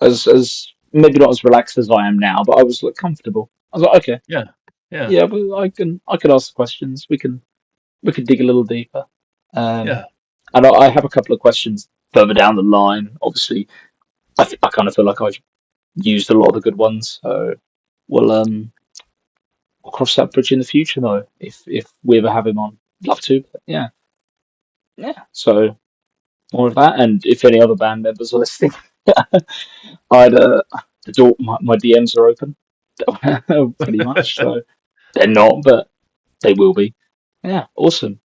S1: As maybe not as relaxed as I am now, but I was like comfortable. I was like, okay,
S2: Yeah, yeah,
S1: yeah, but I can ask the questions. We can dig a little deeper. Um,
S2: yeah.
S1: and I have a couple of questions further down the line. Obviously, I kind of feel like I've used a lot of the good ones, so we'll we'll cross that bridge in the future though. If we ever have him on, love to. But yeah, yeah. So more of that, and if any other band members are listening, I'd the door, my DMs are open, pretty much. So they're not, but they will be. Yeah, awesome.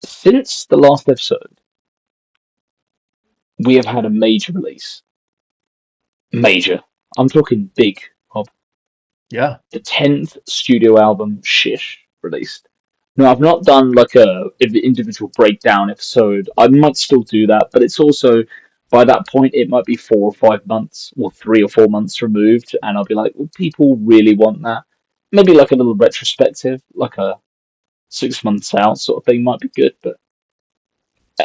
S1: Since the last episode, we have had a major release. Major. I'm talking big. Of
S2: Yeah.
S1: the 10th studio album, Shish, released. Now, I've not done like a individual breakdown episode. I might still do that, but it's also by that point it might be 4 or 5 months, or 3 or 4 months removed, and I'll be like, well, people really want that. Maybe like a little retrospective, like a 6 months out sort of thing might be good, but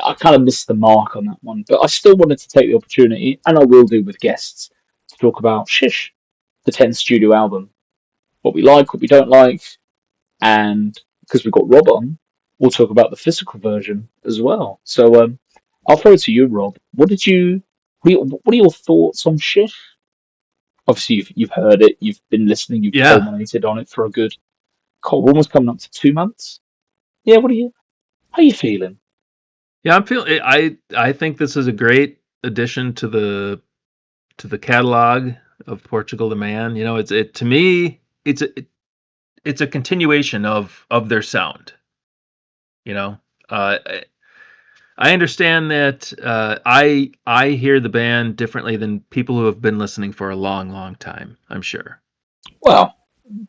S1: I kind of missed the mark on that one. But I still wanted to take the opportunity, and I will do with guests, to talk about Shish, the 10th studio album. What we like, what we don't like, and because we've got Rob on, we'll talk about the physical version as well. So I'll throw it to you, Rob. What are your thoughts on Shish? Obviously, you've heard it, you've been listening, you've
S2: Yeah.
S1: culminated on it for a good, we're almost coming up to 2 months. Yeah, how are you feeling?
S2: Yeah, I'm feeling. I think this is a great addition to the catalog of Portugal the Man. You know, it to me, it's a continuation of their sound. You know, I understand that I hear the band differently than people who have been listening for a long, long time. I'm sure,
S1: Well,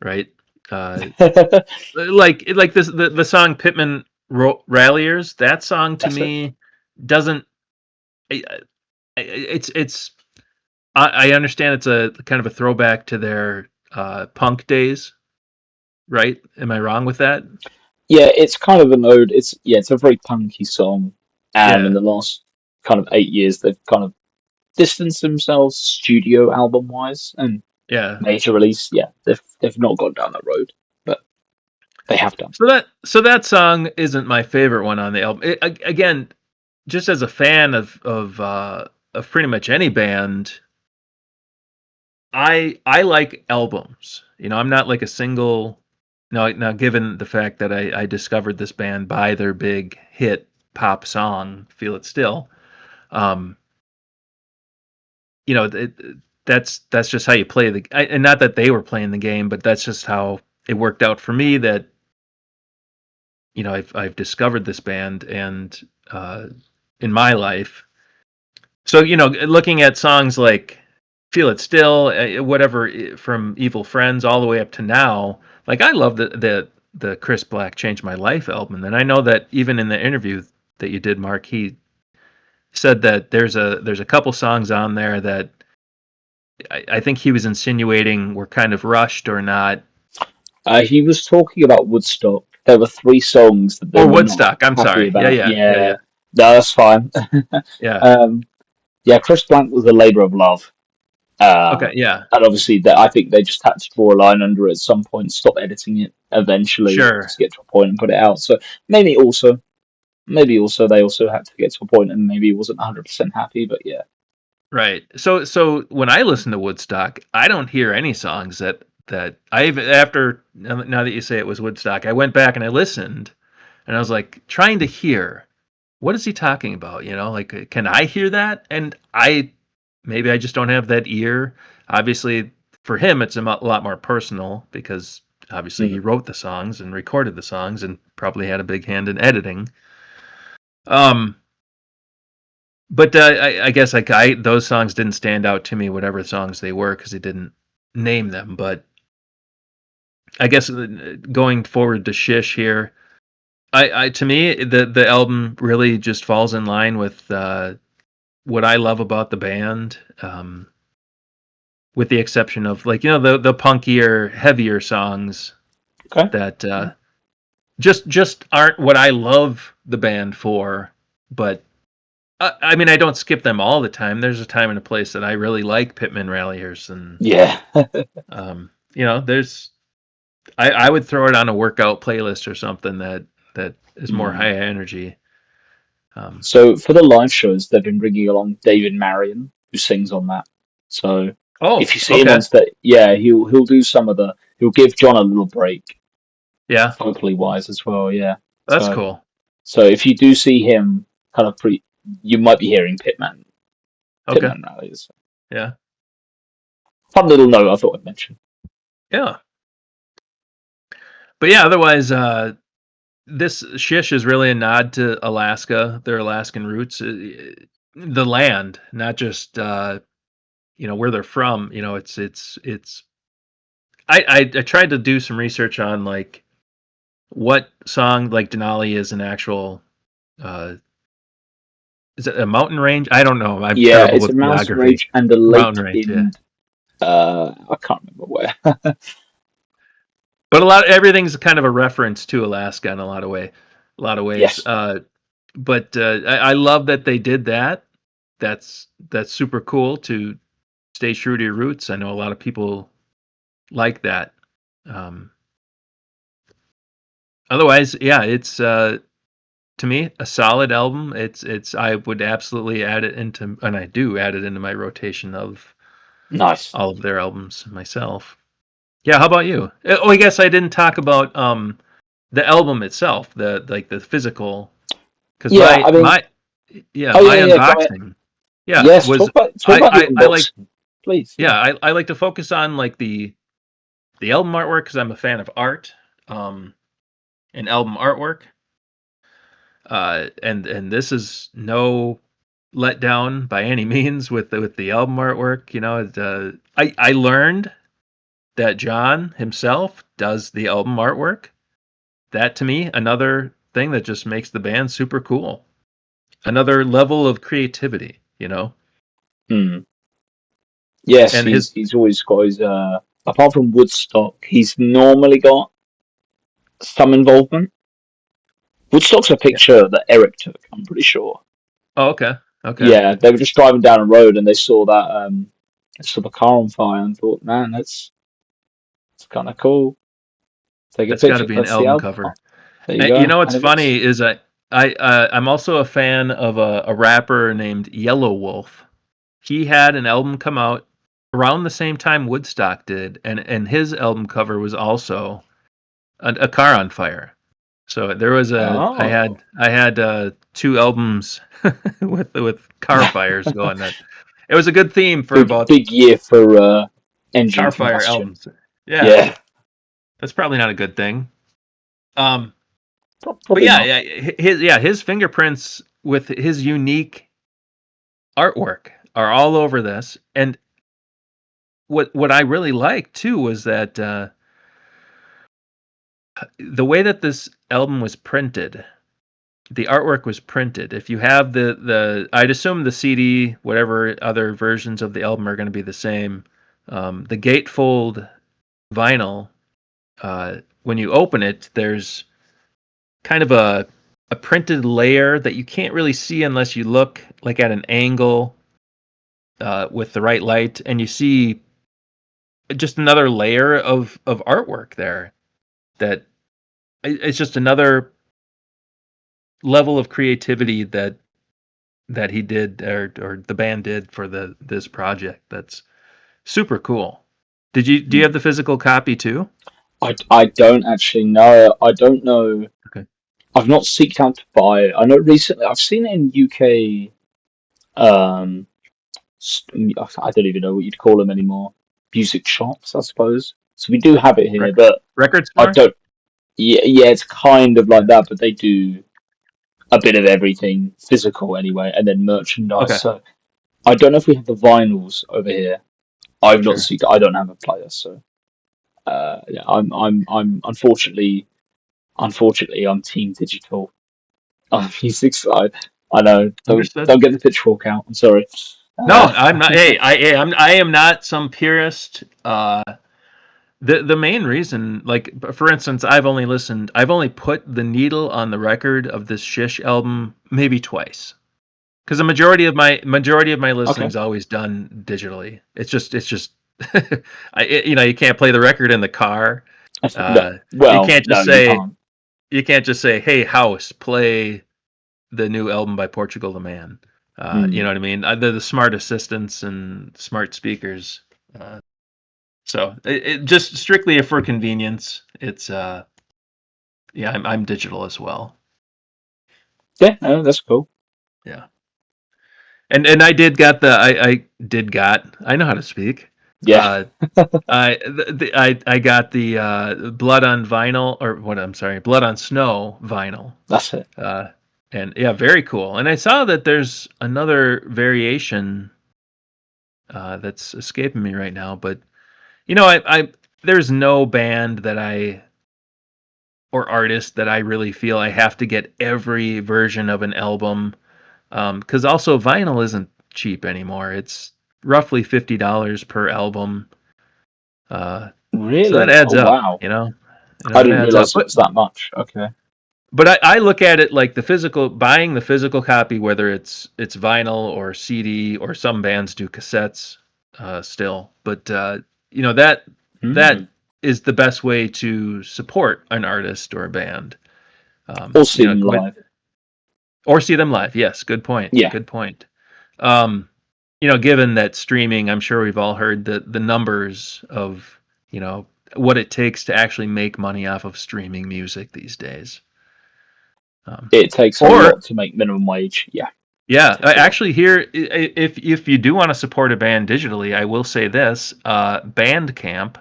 S2: right? Like this the song Pitman Ralliers. That song to
S1: that's it.
S2: me doesn't. It's I understand it's a kind of a throwback to their punk days, right? Am I wrong with that?
S1: Yeah, it's kind of an ode. It's a very punky song, and in
S2: Yeah,
S1: the last kind of 8 years, they've kind of distanced themselves studio album wise, and
S2: yeah.
S1: major release. Yeah, they've not gone down that road, but they have done.
S2: So that song isn't my favorite one on the album. Again, just as a fan of pretty much any band, I like albums. You know, I'm not like a single. Now, given the fact that I discovered this band by their big hit pop song "Feel It Still," um, you know, that's just how you play and not that they were playing the game, but that's just how it worked out for me. That you know, I've discovered this band and in my life. So you know, looking at songs like "Feel It Still," whatever from "Evil Friends" all the way up to now, like I love the Chris Black "Changed My Life" album, and I know that even in the interview that you did, Mark, he said that there's a couple songs on there that I think he was insinuating were kind of rushed or not,
S1: He was talking about Woodstock. There were 3 songs that they
S2: or
S1: were not
S2: Woodstock. I'm
S1: happy
S2: sorry.
S1: about.
S2: Yeah.
S1: Yeah, no, that's fine.
S2: Yeah.
S1: um, yeah, Chris Blank was a labour of love.
S2: Okay. Yeah.
S1: And obviously, that I think they just had to draw a line under it at some point, stop editing it eventually
S2: Sure.
S1: to get to a point and put it out. So maybe also they also had to get to a point and maybe he wasn't 100% happy. But yeah,
S2: Right. So when I listen to Woodstock, I don't hear any songs that I even after now that you say it was Woodstock, I went back and I listened and I was like trying to hear what is he talking about, you know? Like can I hear that? And I maybe I just don't have that ear. Obviously for him it's a lot more personal because obviously he
S1: mm.
S2: wrote the songs and recorded the songs and probably had a big hand in editing. Um But, I guess, like, I those songs didn't stand out to me, whatever songs they were, because he didn't name them, but I guess, going forward to Shish here, I to me, the album really just falls in line with, what I love about the band, with the exception of, like, you know, the punkier, heavier songs
S1: Okay.
S2: that, just aren't what I love the band for, but I mean, I don't skip them all the time. There's a time and a place that I really like pit-ralliers, and
S1: Yeah.
S2: there's I would throw it on a workout playlist or something that is more
S1: Mm.
S2: high energy.
S1: So for the live shows, they've been bringing along David Marion, who sings on that. So if
S2: Oh,
S1: you see him on
S2: okay,
S1: stage, yeah, he'll do some of the. He'll give John a little break,
S2: yeah,
S1: vocally wise as well. Yeah.
S2: that's
S1: So
S2: cool.
S1: so if you do see him, kind of you might be hearing
S2: Okay,
S1: Pitman rallies.
S2: yeah,
S1: Fun little note I thought I'd mention.
S2: yeah, but yeah. Otherwise, this shish is really a nod to Alaska, their Alaskan roots, the land, not just where they're from. It's. I tried to do some research on like what song like Denali is an actual. Uh, is it a mountain range? I don't know. I'm
S1: Yeah,
S2: terrible
S1: it's a
S2: with
S1: mountain
S2: geography.
S1: range and a
S2: Mountain
S1: lake
S2: range, yeah.
S1: in I can't remember where.
S2: But everything's kind of a reference to Alaska in a lot of ways.
S1: Yes.
S2: But I love that they did that. That's super cool to stay true to your roots. I know a lot of people like that. Um, Otherwise, yeah, it's to me a solid album. It's I would absolutely add it into, and I do add it into my rotation of
S1: Nice.
S2: all of their albums myself. Yeah, how about you? Oh, I guess I didn't talk about the album itself, the physical, because
S1: Yeah, I mean, oh
S2: my
S1: yeah, go ahead.
S2: unboxing, yeah,
S1: Yes,
S2: was
S1: talk about the
S2: I like,
S1: unboxing, please.
S2: yeah,
S1: Yeah.
S2: I like to focus on like the album artwork because I'm a fan of art, and album artwork, and this is no letdown by any means with the album artwork. I learned that John himself does the album artwork. That to me, another thing that just makes the band super cool. Another level of creativity.
S1: Hmm. Yes,
S2: And his
S1: he's always got his apart from Woodstock, he's normally got some involvement. Woodstock's a
S2: yeah.
S1: picture that Eric took, I'm pretty sure.
S2: Oh, okay. Okay.
S1: Yeah, they were just driving down a road and they saw that saw the car on fire and thought, man, it's kind of cool. Take a
S2: That's got to
S1: picture.
S2: be an
S1: That's the
S2: album
S1: album.
S2: cover.
S1: There you
S2: And you
S1: go.
S2: know what's
S1: And it is.
S2: funny is I'm also a fan of a rapper named Yellow Wolf. He had an album come out around the same time Woodstock did, and his album cover was also a car on fire. So there was
S1: Oh.
S2: I had two albums with car fires going. That it was a good theme for about
S1: Big year for engine
S2: car fire
S1: combustion.
S2: albums. Yeah,
S1: Yeah,
S2: that's probably not a good thing. Um, but
S1: probably not.
S2: his fingerprints with his unique artwork are all over this. And what I really liked too was that the way that this album was printed, the artwork was printed. If you have I'd assume the CD, whatever other versions of the album are going to be the same. The gatefold vinyl, when you open it, there's kind of a printed layer that you can't really see unless you look like at an angle with the right light, and you see just another layer of artwork there. That it's just another level of creativity that he did or the band did for this project. That's super cool. Do you have
S1: Hmm.
S2: the physical copy too?
S1: I don't actually know. I don't know.
S2: Okay.
S1: I've not seeked out to buy it. I know recently I've seen it in UK. Um, I don't even know what you'd call them anymore. Music shops, I suppose. So we do have it here,
S2: Record
S1: but
S2: record
S1: I
S2: store?
S1: don't. Yeah, yeah, it's kind of like
S2: Yeah.
S1: that, but they do a bit of everything physical anyway, and then merchandise.
S2: Okay.
S1: So I don't know if we have the vinyls over here. I've not
S2: Sure.
S1: seen. I don't have a player, so yeah, I'm unfortunately I'm team digital on music side. I know.
S2: Understood.
S1: Don't get the pitchfork out. I'm sorry.
S2: No,
S1: Uh,
S2: I'm not. Hey, I am not some purist. The main reason, like for instance, I've only put the needle on the record of this Shish album maybe twice. because the majority of my
S1: Okay.
S2: listening's always done digitally. It's just you can't play the record in the car.
S1: No.
S2: You
S1: Well,
S2: can't
S1: no,
S2: just
S1: you
S2: say
S1: can't.
S2: hey house, play the new album by Portugal the Man. You
S1: Mm.
S2: know what I mean? They're the smart assistants and smart speakers. So it just strictly for convenience. It's yeah, I'm digital as well.
S1: Yeah, no, that's cool.
S2: Yeah. And I did got the I did got I know how to speak.
S1: Yeah,
S2: Uh, I got the Blood on Vinyl or what I'm sorry Blood on Snow vinyl.
S1: that's it.
S2: Uh, and yeah, very cool. And I saw that there's another variation that's escaping me right now, but I there's no band that I or artist that I really feel I have to get every version of an album. Because also vinyl isn't cheap anymore. It's roughly $50 per album. So that
S1: Really?
S2: adds
S1: Oh,
S2: up,
S1: wow. I
S2: that
S1: didn't
S2: adds up.
S1: realize it was that much. Okay.
S2: But I look at it like buying the physical copy, whether it's vinyl or CD or some bands do cassettes still. But that
S1: Mm.
S2: is the best way to support an artist or a band.
S1: Or see them
S2: Quit
S1: live.
S2: or see them live. Yes, good point.
S1: Yeah,
S2: Good point. Um, given that streaming, I'm sure we've all heard the numbers of what it takes to actually make money off of streaming music these days.
S1: it takes a
S2: Or
S1: lot to make minimum wage. Yeah, it
S2: yeah,
S1: takes a lot.
S2: actually, here if you do want to support a band digitally, I will say this: Bandcamp,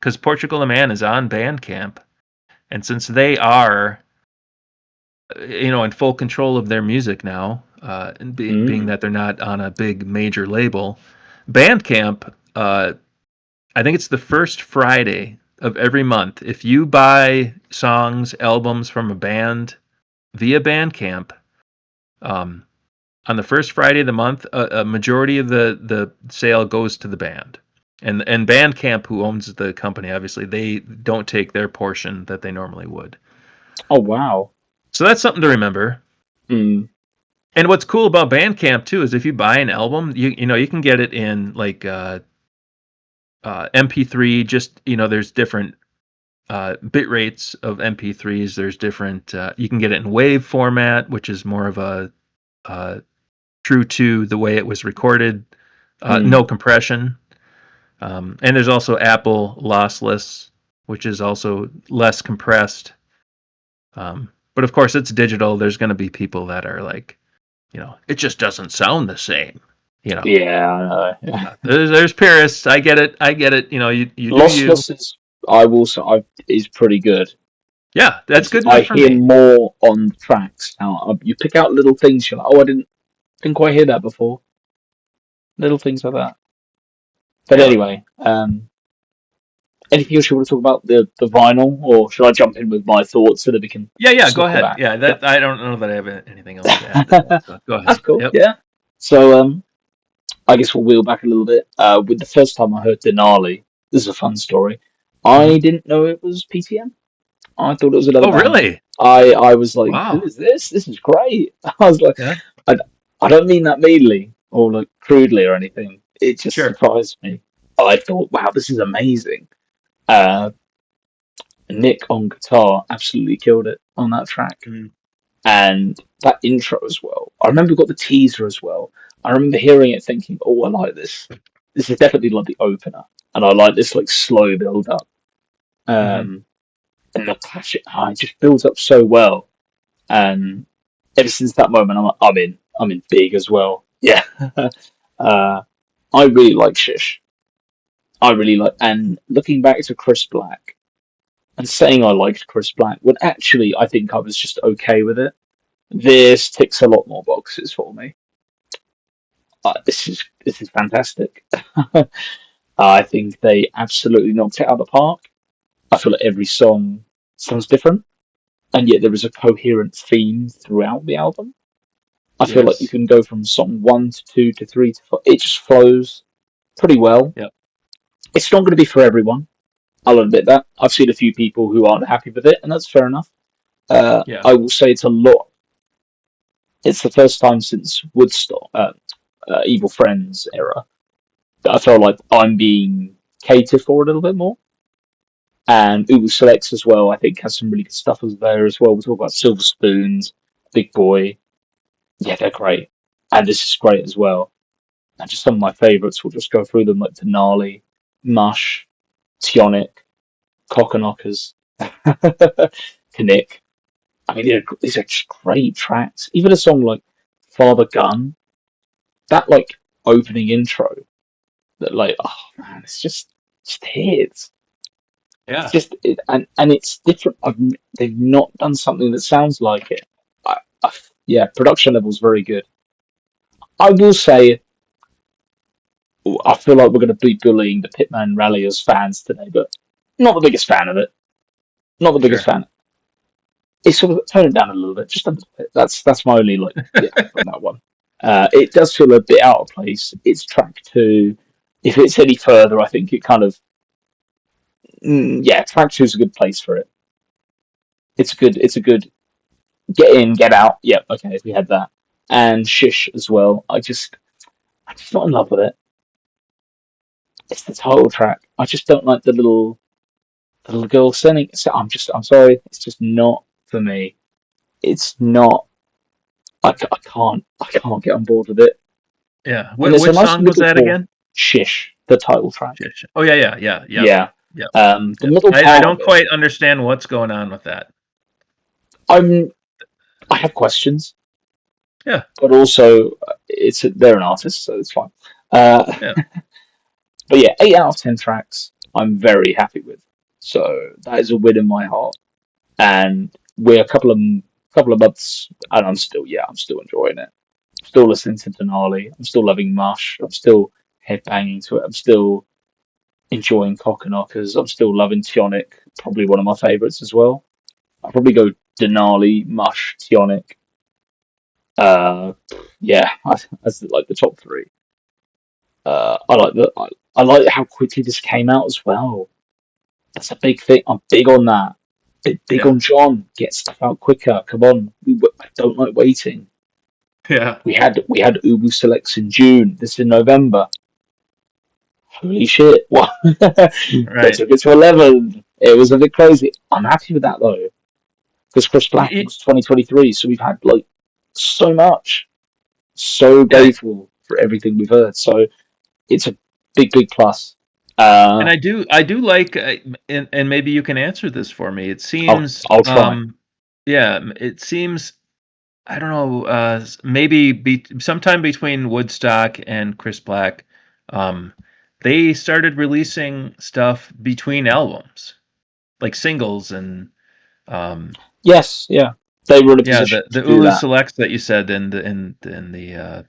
S2: because Portugal the Man is on Bandcamp, and since they are in full control of their music now, and being
S1: Mm.
S2: that they're not on a big major label, Bandcamp. I think it's the first Friday of every month. If you buy songs, albums from a band via Bandcamp, um, on the first Friday of the month, a majority of the sale goes to the band. And Bandcamp, who owns the company, obviously they don't take their portion that they normally would.
S1: Oh, wow.
S2: So that's something to remember.
S1: Mm.
S2: And what's cool about Bandcamp too is if you buy an album, you can get it in like MP3. Just there's different bit rates of MP3s. There's different. You can get it in WAV format, which is more of a true to the way it was recorded. No
S1: Mm.
S2: compression. And there's also Apple lossless, which is also less compressed. But of course, it's digital. There's going to be people that are like, it just doesn't sound the same.
S1: Yeah, I know. Yeah.
S2: There's purists. I get it. I get it. You do you.
S1: Lossless is, I will say, is pretty good.
S2: Yeah, that's good
S1: I
S2: enough for
S1: hear
S2: me.
S1: more on tracks now. You pick out little things. You're like, oh, I didn't quite hear that before. Little things like that. But
S2: Yeah.
S1: anyway, anything else you want to talk about the vinyl, or should I jump in with my thoughts so that we can
S2: Yeah, yeah, go
S1: circle
S2: ahead.
S1: back?
S2: Yeah,
S1: Yep.
S2: that I don't know that I have anything else to add to that. So go
S1: That's
S2: ahead.
S1: cool.
S2: Yep.
S1: Yeah. So I guess we'll wheel back a little bit. With the first time I heard Denali, this is a fun story.
S2: Hmm.
S1: I didn't know it was PTM. I thought it was another
S2: Oh,
S1: band.
S2: really?
S1: I was like, who
S2: Wow.
S1: is this? This is great. I was like,
S2: Yeah.
S1: I, I don't mean that meanly or like crudely or anything. It just
S2: Sure.
S1: surprised me. I thought, wow, this is amazing. Uh, Nick on guitar absolutely killed it on that track.
S2: Mm.
S1: And that intro as well. I remember we got the teaser as well. I remember hearing it thinking, oh, I like this. This is definitely like the opener. And I like this like slow build up.
S2: Hmm.
S1: And the classic high just builds up so well. And ever since that moment, I'm in big as well. Yeah. uh, I really like Shish. I really like, and looking back to Chris Black and saying I liked Chris Black, when actually I think I was just okay with it. This ticks a lot more boxes for me. This is fantastic. I think they absolutely knocked it out of the park. I feel like every song sounds different, and yet there is a coherent theme throughout the album. I feel like you
S2: Yes.
S1: can go from song 1 to 2 to 3 to 4. It just flows pretty well.
S2: Yep.
S1: It's not going to be for everyone. I'll admit that. I've seen a few people who aren't happy with it, and that's fair enough.
S2: Yeah.
S1: I will say it's a lot. It's the first time since Woodstock, Evil Friends era, that I feel like I'm being catered for a little bit more. And Ubu Selects as well, I think, has some really good stuff there as well. We talk about Silver Spoons, Big Boy. Yeah, they're great. And this is great as well. And just some of my favourites, we'll just go through them, like Denali, Mush, Tionic, Cockerknockers, Knick. I mean, these are just great tracks. Even a song like Father Gun, that like opening intro, that like, oh man, it's just hits. It's
S2: Yeah.
S1: just and it's different. They've not done something that sounds like it. I, yeah, production level's very good. I will say, I feel like we're going to be bullying the Pitman Ralliers fans today, but not the biggest fan of it. Not the biggest
S2: Sure.
S1: fan. It's sort of tone it down a little bit, just a little bit. That's my only like yeah on that one. It does feel a bit out of place. It's track 2. If it's any further, I think it kind of yeah, track 2 is a good place for it. It's a good get in, get out. Yeah, okay, we had that. And Shish as well. I'm just not in love with it. It's the title track. I just don't like the little girl singing. So I'm sorry. It's just not for me. It's not. I can't get on board with it.
S2: Yeah.
S1: And there's a
S2: Which
S1: nice
S2: song was
S1: middle
S2: that
S1: chord.
S2: again?
S1: Shish, the title track.
S2: Shish. Oh yeah.
S1: Yeah.
S2: Yep.
S1: The
S2: Yep.
S1: middle
S2: I
S1: part of
S2: don't
S1: it.
S2: quite understand what's going on with that.
S1: I have questions,
S2: Yeah.
S1: but also they're an artist, so it's fine. Uh,
S2: Yeah.
S1: but yeah, 8 out of 10 tracks. I'm very happy with. So that is a win in my heart. And we're a couple of months, and I'm still enjoying it. I'm still listening to Denali. I'm still loving Mush. I'm still headbanging to it. I'm still enjoying Cockerknockers. I'm still loving Tionic. Probably one of my favourites as well. I'll probably go Denali, Mush, Tionic. Yeah, as like the top 3. I like how quickly this came out as well. That's a big thing. I'm big on that. Big
S2: Yeah.
S1: on John. Get stuff out quicker. Come on. I don't like waiting.
S2: Yeah.
S1: We had Ubu Selects in June. This in November. Holy shit! What? They
S2: Right.
S1: took it to 11. It was a bit crazy. I'm happy with that though, because Chris Black
S2: Y-
S1: was 2023. So we've had like so much. So
S2: Yeah.
S1: grateful for everything we've heard. So it's a big plus.
S2: And
S1: Uh,
S2: I do like, and maybe you can answer this for me. It seems,
S1: I'll try.
S2: yeah, it seems, I don't know, maybe sometime between Woodstock and Chris Black, um, they started releasing stuff between albums, like singles and, um,
S1: Yes, yeah, they were in a
S2: yeah,
S1: position
S2: the
S1: to do
S2: Ulu
S1: that.
S2: Selects that you said, and the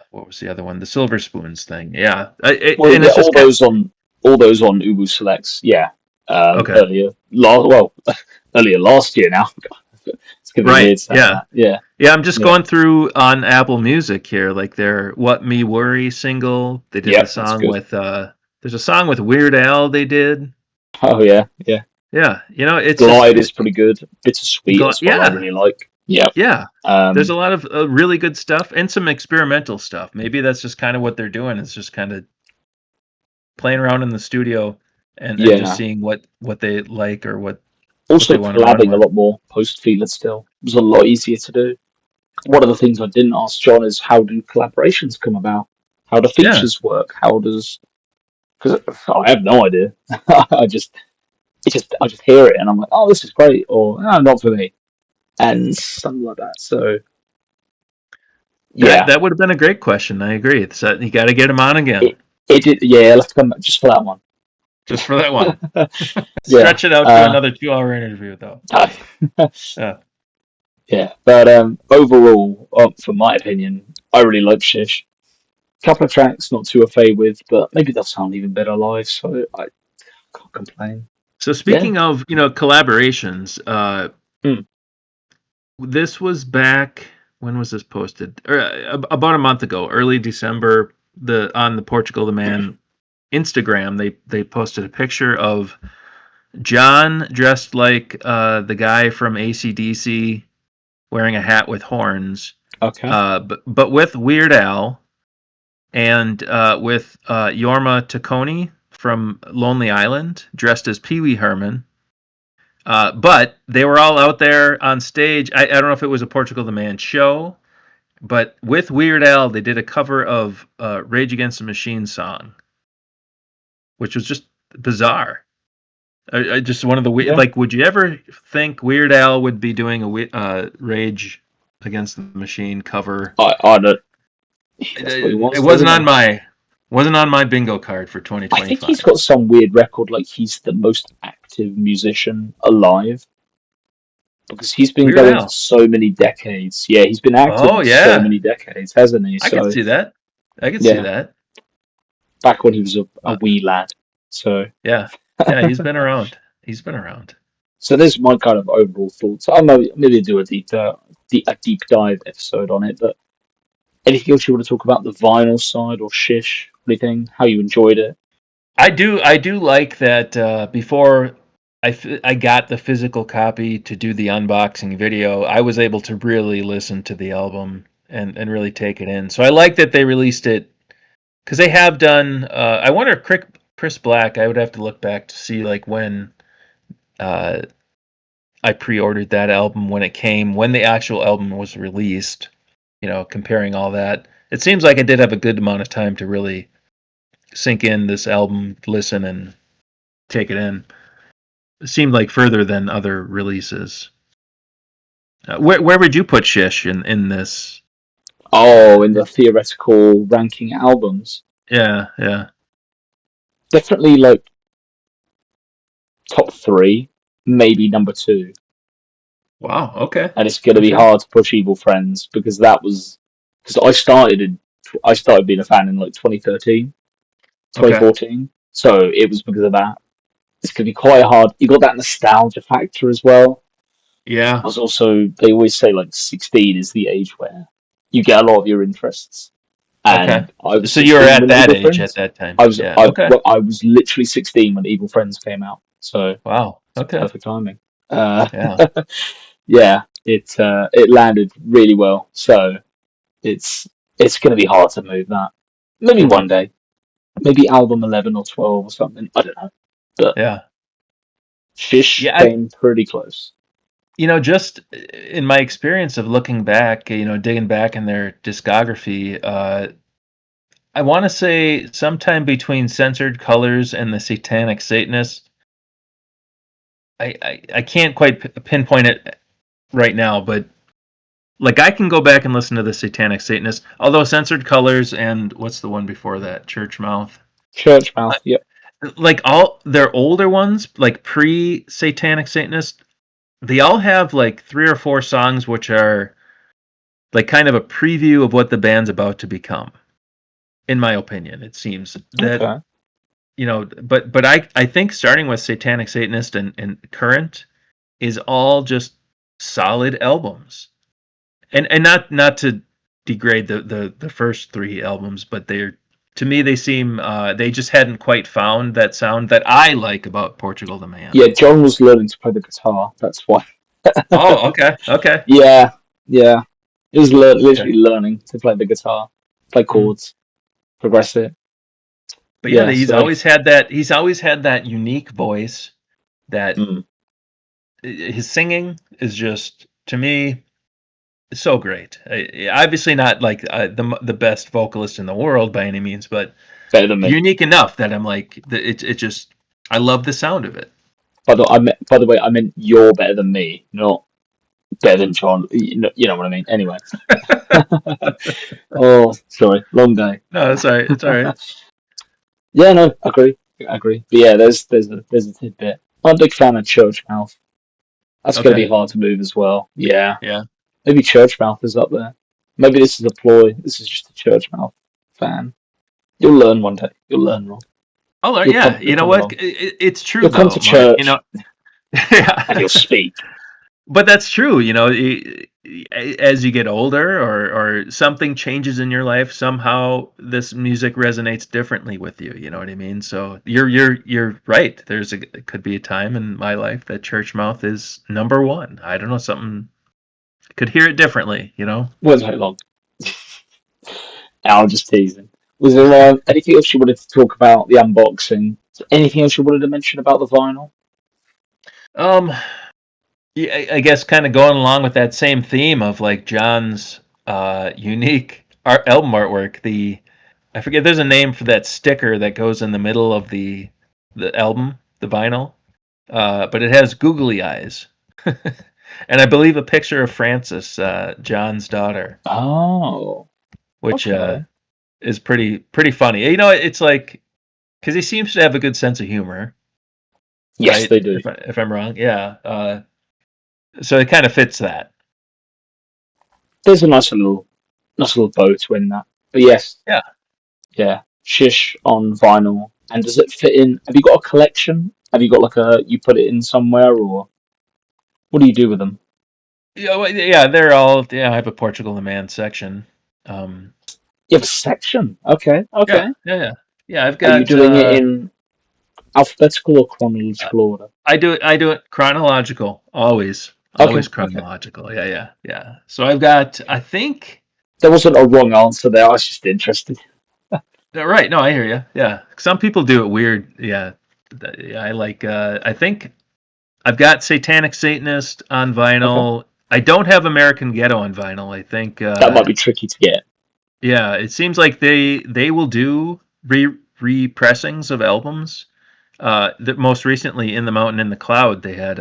S2: what was the other one? The Silver Spoons thing. Yeah,
S1: Well,
S2: and
S1: yeah,
S2: it's just kind
S1: all those on Ubu Selects. Yeah,
S2: okay,
S1: earlier last year now. It's gonna be
S2: right,
S1: weird saying
S2: yeah.
S1: that. Yeah,
S2: Yeah, I'm just
S1: yeah,
S2: going through on Apple Music here, like their "What Me Worry" single. They did the
S1: yep, that's
S2: song
S1: good.
S2: with there's a song with Weird Al they did.
S1: Oh yeah, yeah.
S2: Yeah, it's just
S1: Glide is pretty good. Bittersweet as well. I
S2: yeah,
S1: really like. Yep.
S2: yeah. There's
S1: Um,
S2: a lot of really good stuff and some experimental stuff. Maybe that's just kind of what they're doing. It's just kind of playing around in the studio and just
S1: yeah.
S2: seeing what they like or what
S1: Also
S2: they want to run
S1: collabing a
S2: with.
S1: lot more post Feeler still. It was a lot easier to do. One of the things I didn't ask John is how do collaborations come about? How do
S2: Yeah,
S1: features work? How does because I have no idea. I just I just hear it and I'm like, oh, this is great, or oh, not for me, and something like that. So
S2: that
S1: yeah,
S2: that would have been a great question. I agree. It's you got to get him on again
S1: it did. Yeah, I'll have to come back just for that one.
S2: just for that one.
S1: Yeah,
S2: Stretch it out to another 2 hour interview though. Yeah.
S1: yeah. But overall, for my opinion, I really like Shish. Couple of tracks not too a fade with, but maybe they'll sound even better live. So I can't complain.
S2: So
S1: Yeah.
S2: speaking of collaborations,
S1: Mm.
S2: this was back when was this posted? Or, about a month ago, early December. On the Portugal the Man Instagram, they posted a picture of John dressed like the guy from AC/DC wearing a hat with horns,
S1: Okay.
S2: but with Weird Al and with Jorma Tacconi from Lonely Island, dressed as Pee Wee Herman. But they were all out there on stage. I don't know if it was a Portugal the Man show, but with Weird Al, they did a cover of Rage Against the Machine song, which was just bizarre. Just one of the
S1: Yeah.
S2: like. Would you ever think Weird Al would be doing a Rage Against the Machine cover?
S1: I don't. That's what he
S2: It
S1: wants to,
S2: wasn't
S1: isn't
S2: on
S1: he?
S2: my bingo card for
S1: I think he's
S2: 2025.
S1: got some weird record, like he's the most active musician alive because he's been
S2: Weird
S1: going for
S2: Al.
S1: so many decades. Yeah, he's been active
S2: Oh
S1: for so
S2: yeah,
S1: many decades, hasn't he?
S2: I could
S1: So
S2: see that. I could see
S1: yeah,
S2: that.
S1: back when he was a
S2: Uh,
S1: wee lad. So
S2: yeah, yeah. He's been around. He's been around.
S1: so there's my kind of overall thoughts. I know maybe do a deep dive episode on it, but anything else you want to talk about the vinyl side or Shish? Anything? How you enjoyed it?
S2: I do like that. Before I got the physical copy to do the unboxing video, I was able to really listen to the album and really take it in. So I like that they released it because they have done. I wonder if Chris Black. I would have to look back to see like when uh, I pre-ordered that album when it came, when the actual album was released. You know, comparing all that, it seems like I did have a good amount of time to really sink in this album, listen, and take it in. It seemed like further than other releases. Where would you put Shish in this?
S1: Oh, in the theoretical ranking albums,
S2: Yeah, yeah.
S1: definitely like top three, maybe number two.
S2: Wow. Okay.
S1: And it's going to be
S2: Okay.
S1: hard to push Evil Friends because that was because I started being a fan in like 2013,
S2: Okay.
S1: 2014. So it was because of that. It's going to be quite hard. You got that nostalgia factor as well.
S2: Yeah.
S1: Plus, also they always say like 16 is the age where you get a lot of your interests.
S2: Okay.
S1: And I was
S2: So you were
S1: 16
S2: at
S1: when
S2: that
S1: Evil
S2: age at
S1: Friends.
S2: that time.
S1: I was
S2: Yeah.
S1: I
S2: Okay.
S1: well, I was literally 16 when Evil Friends came out. So
S2: Wow.
S1: it's
S2: Okay.
S1: perfect timing. Uh,
S2: Yeah.
S1: yeah, it landed really well. So it's it's going to be hard to move that. Maybe
S2: Hmm.
S1: one day, maybe album 11 or 12 or something. I don't know. But
S2: Yeah.
S1: Shish
S2: Yeah.
S1: came pretty close.
S2: Just in my experience of looking back, digging back in their discography, I want to say sometime between Censored Colors and the Satanic Satanist. I can't quite pinpoint it right now, but like I can go back and listen to the Satanic Satanist. Although Censored Colors and what's the one before that, Church Mouth.
S1: Church Mouth. Yep.
S2: Like all their older ones, like pre Satanic Satanist, they all have like 3 or 4 songs which are like kind of a preview of what the band's about to become. In my opinion, it seems that
S1: Okay.
S2: but I think starting with Satanic Satanist and Current is all just solid albums. And not to degrade the first 3 albums, but they're to me they seem they just hadn't quite found that sound that I like about Portugal the Man.
S1: Yeah, John was learning to play the guitar. That's why.
S2: Oh, okay, okay,
S1: Yeah, yeah. He was
S2: okay.
S1: literally learning to play the guitar, play
S2: Mm.
S1: chords, progress it.
S2: But yeah,
S1: Yeah.
S2: he's
S1: So.
S2: always had that. He's always had that unique voice. That
S1: Mm.
S2: his singing is just to me so great. Obviously not like the best vocalist in the world by any means, but
S1: Better than me.
S2: unique enough that I'm like it just I love the sound of it.
S1: By the way, I meant you're better than me, not better than John. You know what I mean. Anyway. Oh, sorry, long day.
S2: No, it's all right. It's all right.
S1: Yeah, no, agree, agree. But yeah, there's a tidbit. I'm a big fan of Church Mouth. That's going to
S2: Okay.
S1: be hard to move as well. Yeah,
S2: Yeah.
S1: maybe Church Mouth is up there. Maybe this is a ploy. This is just a Church Mouth fan. You'll learn one day. You'll learn, Ron.
S2: Oh yeah.
S1: You'll
S2: You know
S1: come
S2: what?
S1: along.
S2: It's true
S1: You'll come to
S2: though, Mark.
S1: church and
S2: Yeah.
S1: you'll speak.
S2: But that's true. As you get older, or something changes in your life, somehow this music resonates differently with you. You know what I mean? So you're right. It could be a time in my life that Church Mouth is number one. I don't know, something Could hear it differently, you know.
S1: Won't take long. I'm just teasing. Was there anything else you wanted to talk about the unboxing? Anything else you wanted to mention about the vinyl?
S2: Um, yeah, I guess kind of going along with that same theme of like John's unique album artwork. I forget, there's a name for that sticker that goes in the middle of the album, the vinyl, but it has googly eyes, and I believe a picture of Frances, John's daughter,
S1: Oh,
S2: which
S1: okay.
S2: is pretty funny. You know, it's like because he seems to have a good sense of humor,
S1: Yes,
S2: right?
S1: they do.
S2: If I'm wrong, yeah. So it kind of fits that.
S1: There's a nice little bow to in that. But yes,
S2: Yeah.
S1: yeah. Shish on vinyl. And does it fit in? Have you got a collection? Have you got like you put it in somewhere, or what do you do with them?
S2: Yeah, well, yeah, they're all. Yeah, I have a Portugal the Man section. Um,
S1: You have a section. Okay,
S2: yeah,
S1: okay.
S2: yeah, yeah, yeah. I've
S1: Are you
S2: got.
S1: doing it in alphabetical or chronological order?
S2: I do it chronological, always,
S1: Okay,
S2: always
S1: okay.
S2: chronological. Yeah, yeah, yeah. So I've got. I think.
S1: There wasn't a wrong answer there. I was just interested.
S2: Right. No, I hear you. Yeah. Some people do it weird. Yeah. Yeah, I like. I think I've got Satanic Satanist on
S1: Okay.
S2: vinyl. I don't have American Ghetto on vinyl. I think.
S1: That might be tricky to get.
S2: Yeah, it seems like they will do repressings of albums. That most recently in the Mountain in the Cloud, they had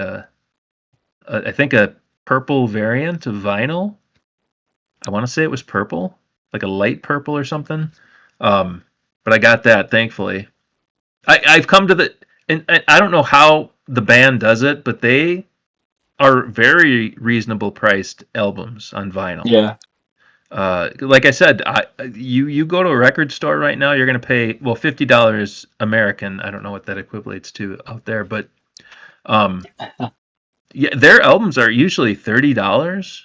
S2: I think a purple variant of vinyl. I want to say it was purple, like a light purple or something. Um, but I got that thankfully. I've come to and I don't know how the band does it, but they are very reasonable priced albums on vinyl.
S1: Yeah.
S2: Like I said, you go to a record store right now, you're gonna pay $50 American. I don't know what that equates to out there, but um, yeah, their albums are usually $30,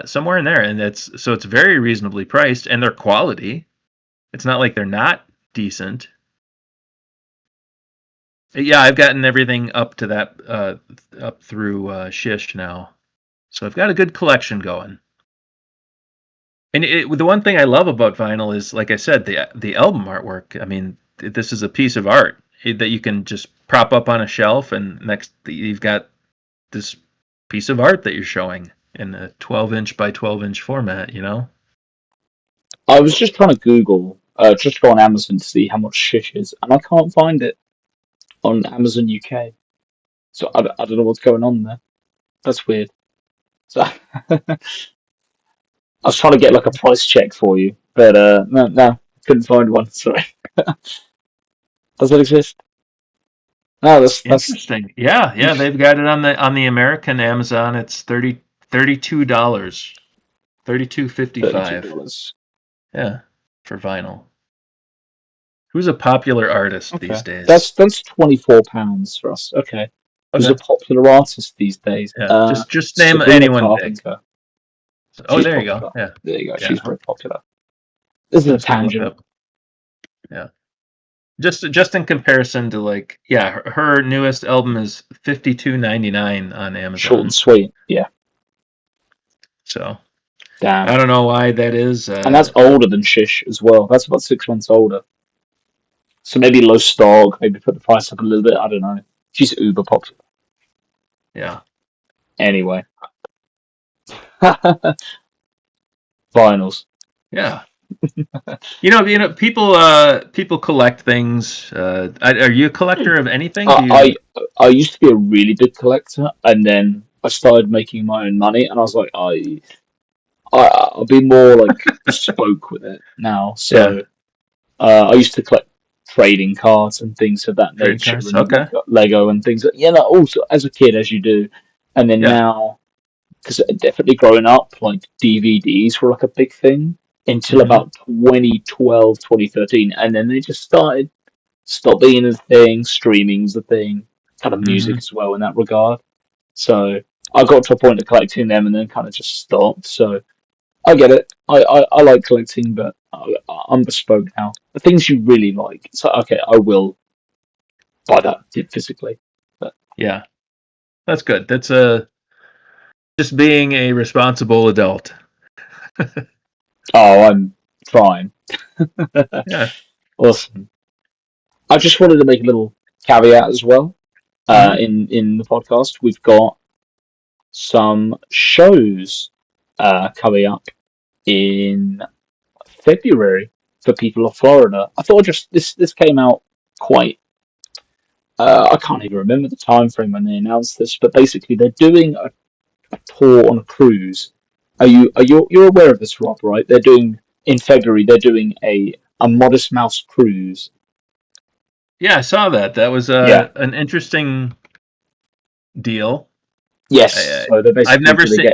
S2: somewhere in there, and it's very reasonably priced, and they're quality. It's not like they're not decent. Yeah, I've gotten everything up to that up through Shish now, so I've got a good collection going. And the one thing I love about vinyl is, like I said, the album artwork. I mean, this is a piece of art that you can just prop up on a shelf, and next you've got this piece of art that you're showing in a 12-inch by 12-inch format. You know?
S1: I was just trying to Google, just go on Amazon to see how much shish is, and I can't find it on Amazon UK. So I don't know what's going on there. That's weird. So I was trying to get like a price check for you, but no, couldn't find one. Sorry. Does it exist? No, that's
S2: Interesting. Yeah, yeah, they've got it on the American Amazon. It's $32, 32.55.
S1: $32.
S2: Yeah, for vinyl. Who's a popular artist these
S1: Okay,
S2: days?
S1: that's £24 for us. Okay, who's a
S2: Okay.
S1: popular artist these days?
S2: Yeah, just name
S1: Sabrina
S2: anyone big.
S1: Carpenter.
S2: Oh,
S1: She's
S2: there you go.
S1: popular.
S2: Yeah,
S1: There you go.
S2: yeah.
S1: She's very popular. This is
S2: I'm
S1: a
S2: just gonna look
S1: tangent.
S2: up. Yeah, just in comparison to like, yeah, her newest album is 52.99 on
S1: Short and
S2: Amazon.
S1: sweet. Yeah.
S2: So
S1: Damn.
S2: I don't know why that is.
S1: And that's older than Shish as well. That's about 6 months older. So maybe low stock, maybe put the price up a little bit. I don't know. She's uber popular.
S2: Yeah,
S1: Anyway. Vinyls.
S2: yeah. People collect things. Are you a collector of anything? Do
S1: I,
S2: you?
S1: I I used to be a really big collector, and then I started making my own money, and I was like, I'll be more like bespoke with it now.
S2: Yeah,
S1: So I used to collect trading cards and things of that
S2: trading
S1: nature,
S2: cards.
S1: and
S2: Okay.
S1: Lego and things. Yeah, like, also as a kid, as you do, and then
S2: Yeah.
S1: now, because definitely growing up, like DVDs were like a big thing until
S2: Hmm.
S1: about 2012, 2013, and then they just started stop being a thing. Streaming's a thing, kind of music
S2: Hmm.
S1: as well in that regard. So I got to a point of collecting them, and then kind of just stopped. So I get it. I like collecting, but I'm bespoke now. The things you really like, so okay, I will buy that physically. But
S2: Yeah, that's good. That's a Just being a responsible adult.
S1: Oh, I'm trying.
S2: Yeah.
S1: Awesome. I just wanted to make a little caveat as well.
S2: Mm-hmm.
S1: In the podcast, we've got some shows coming up in February for people of Florida. I thought just this came out quite. I can't even remember the time frame when they announced this, but basically they're doing a tour on a cruise. You're aware of this, Rob? Right? They're doing in February. They're doing a Modest Mouse cruise.
S2: Yeah, I saw that. That was
S1: Yeah.
S2: an interesting deal.
S1: Yes. So they're
S2: I've
S1: basically
S2: never seen.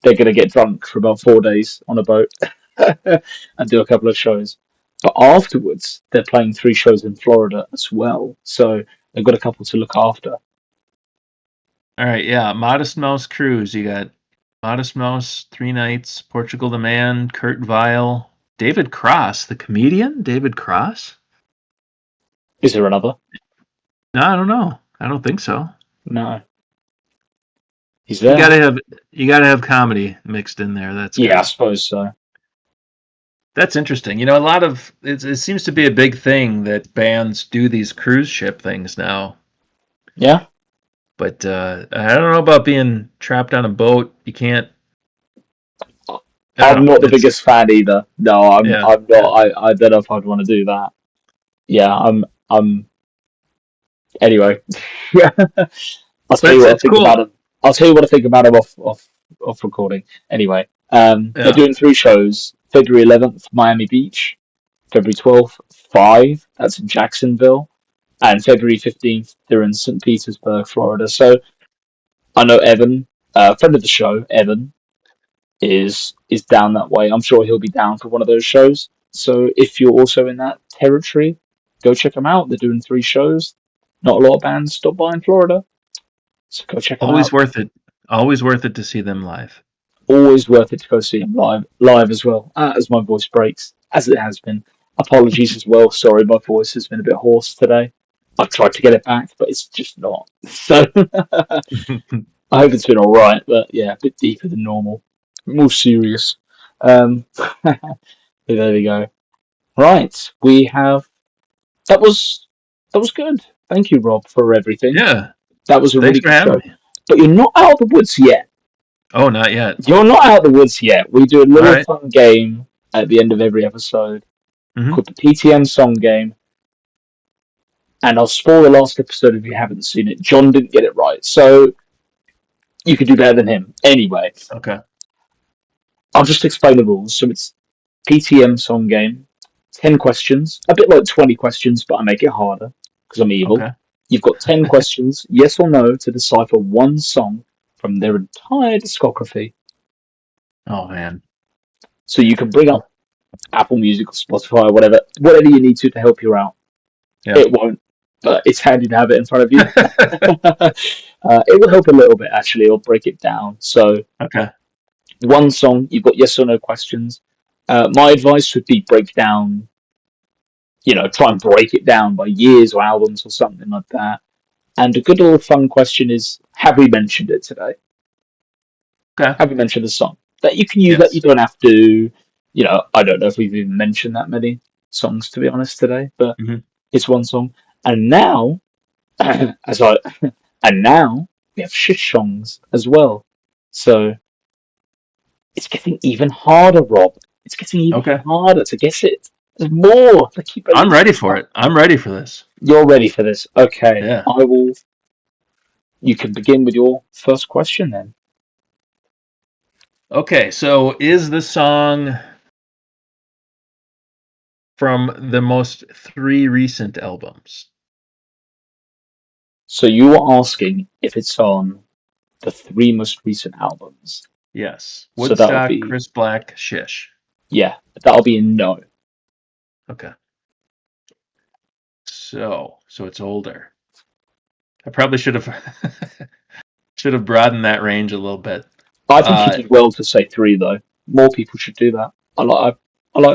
S1: they're gonna get drunk for about 4 days on a boat and do a couple of shows. But afterwards, they're playing 3 shows in Florida as well. So they've got a couple to look after.
S2: All right, yeah. Modest Mouse Cruise. You got Modest Mouse, 3 Nights, Portugal the Man, Kurt Vile, David Cross, the comedian. David Cross.
S1: Is there another?
S2: No, I don't know. I don't think so.
S1: No. He's
S2: You
S1: there.
S2: gotta have comedy mixed in there. That's
S1: Yeah, I
S2: good.
S1: suppose so.
S2: That's interesting. A lot of it seems to be a big thing that bands do these cruise ship things now.
S1: Yeah.
S2: But I don't know about being trapped on a boat. You can't. I
S1: I'm
S2: don't know.
S1: not the biggest fan either. No,
S2: Yeah,
S1: I'm
S2: yeah.
S1: not. I don't know if I'd want to do that. Yeah, I'm anyway. I'll
S2: But
S1: tell you what I
S2: it's
S1: think about
S2: cool.
S1: him. I'll tell you what I think about him off recording. Anyway, they're
S2: Yeah.
S1: doing 3 shows. February 11th, Miami Beach. February 12th, Five. That's in Jacksonville. And February 15th, they're in St. Petersburg, Florida. So I know Evan, friend of the show, Evan, is down that way. I'm sure he'll be down for one of those shows. So if you're also in that territory, go check them out. They're doing 3 shows. Not a lot of bands stop by in Florida, so go check them
S2: Always
S1: out.
S2: worth it. Always worth it to see them live.
S1: Always worth it to go see them live as well. As my voice breaks, as it has been. Apologies as well. Sorry, my voice has been a bit hoarse today. I've tried to get it back, but it's just not. So I hope it's been all right. But yeah, a bit deeper than normal, more serious. But there we go. Right, we have that was that was good. Thank you, Rob, for everything.
S2: Yeah.
S1: That was a
S2: Thanks
S1: really
S2: for
S1: good
S2: having
S1: show.
S2: me.
S1: But you're not out of the woods yet.
S2: Oh, not yet.
S1: You're not out of the woods yet. We do a
S2: All
S1: little
S2: right.
S1: fun game at the end of every episode
S2: Mm-hmm.
S1: called the PTM Song Game. And I'll spoil the last episode if you haven't seen it. John didn't get it right, so you could do better than him. Anyway,
S2: Okay.
S1: I'll just explain the rules. So it's PTM Song Game, 10 questions, a bit like 20 questions, but I make it harder because I'm evil.
S2: Okay.
S1: You've got 10 questions, yes or no, to decipher one song from their entire discography.
S2: Oh man.
S1: So you can bring
S2: Oh,
S1: up Apple Music or Spotify or whatever you need to help you out.
S2: yeah.
S1: It won't, but it's handy to have it in front of you. It will help a little bit, actually. It'll break it down. So
S2: Okay.
S1: one song, you've got yes or no questions. My advice would be break down, try and break it down by years or albums or something like that. And a good little fun question is, have we mentioned it today?
S2: Okay.
S1: Have we mentioned the song? That you can use that. You
S2: Yes.
S1: don't have to, I don't know if we've even mentioned that many songs, to be honest, today, but
S2: Mm-hmm.
S1: it's one song. And now, as I, and now we have shish songs as well. So it's getting even harder, Rob. It's getting even
S2: Okay.
S1: harder to guess it. There's more. They keep
S2: I'm
S1: releasing
S2: ready for
S1: stuff.
S2: it. I'm ready for this.
S1: You're ready for this. Okay.
S2: Yeah.
S1: I will. You can begin with your first question then.
S2: Okay. So is the song from the most 3 recent albums?
S1: So you are asking if it's on the 3 most recent albums.
S2: Yes.
S1: So that'll
S2: Woodstock,
S1: be,
S2: Chris Black, Shish.
S1: yeah, that'll be a no.
S2: Okay. So it's older. I probably should have should have broadened that range a little bit.
S1: I think you
S2: Uh,
S1: did well to say 3, though. More people should do that. I like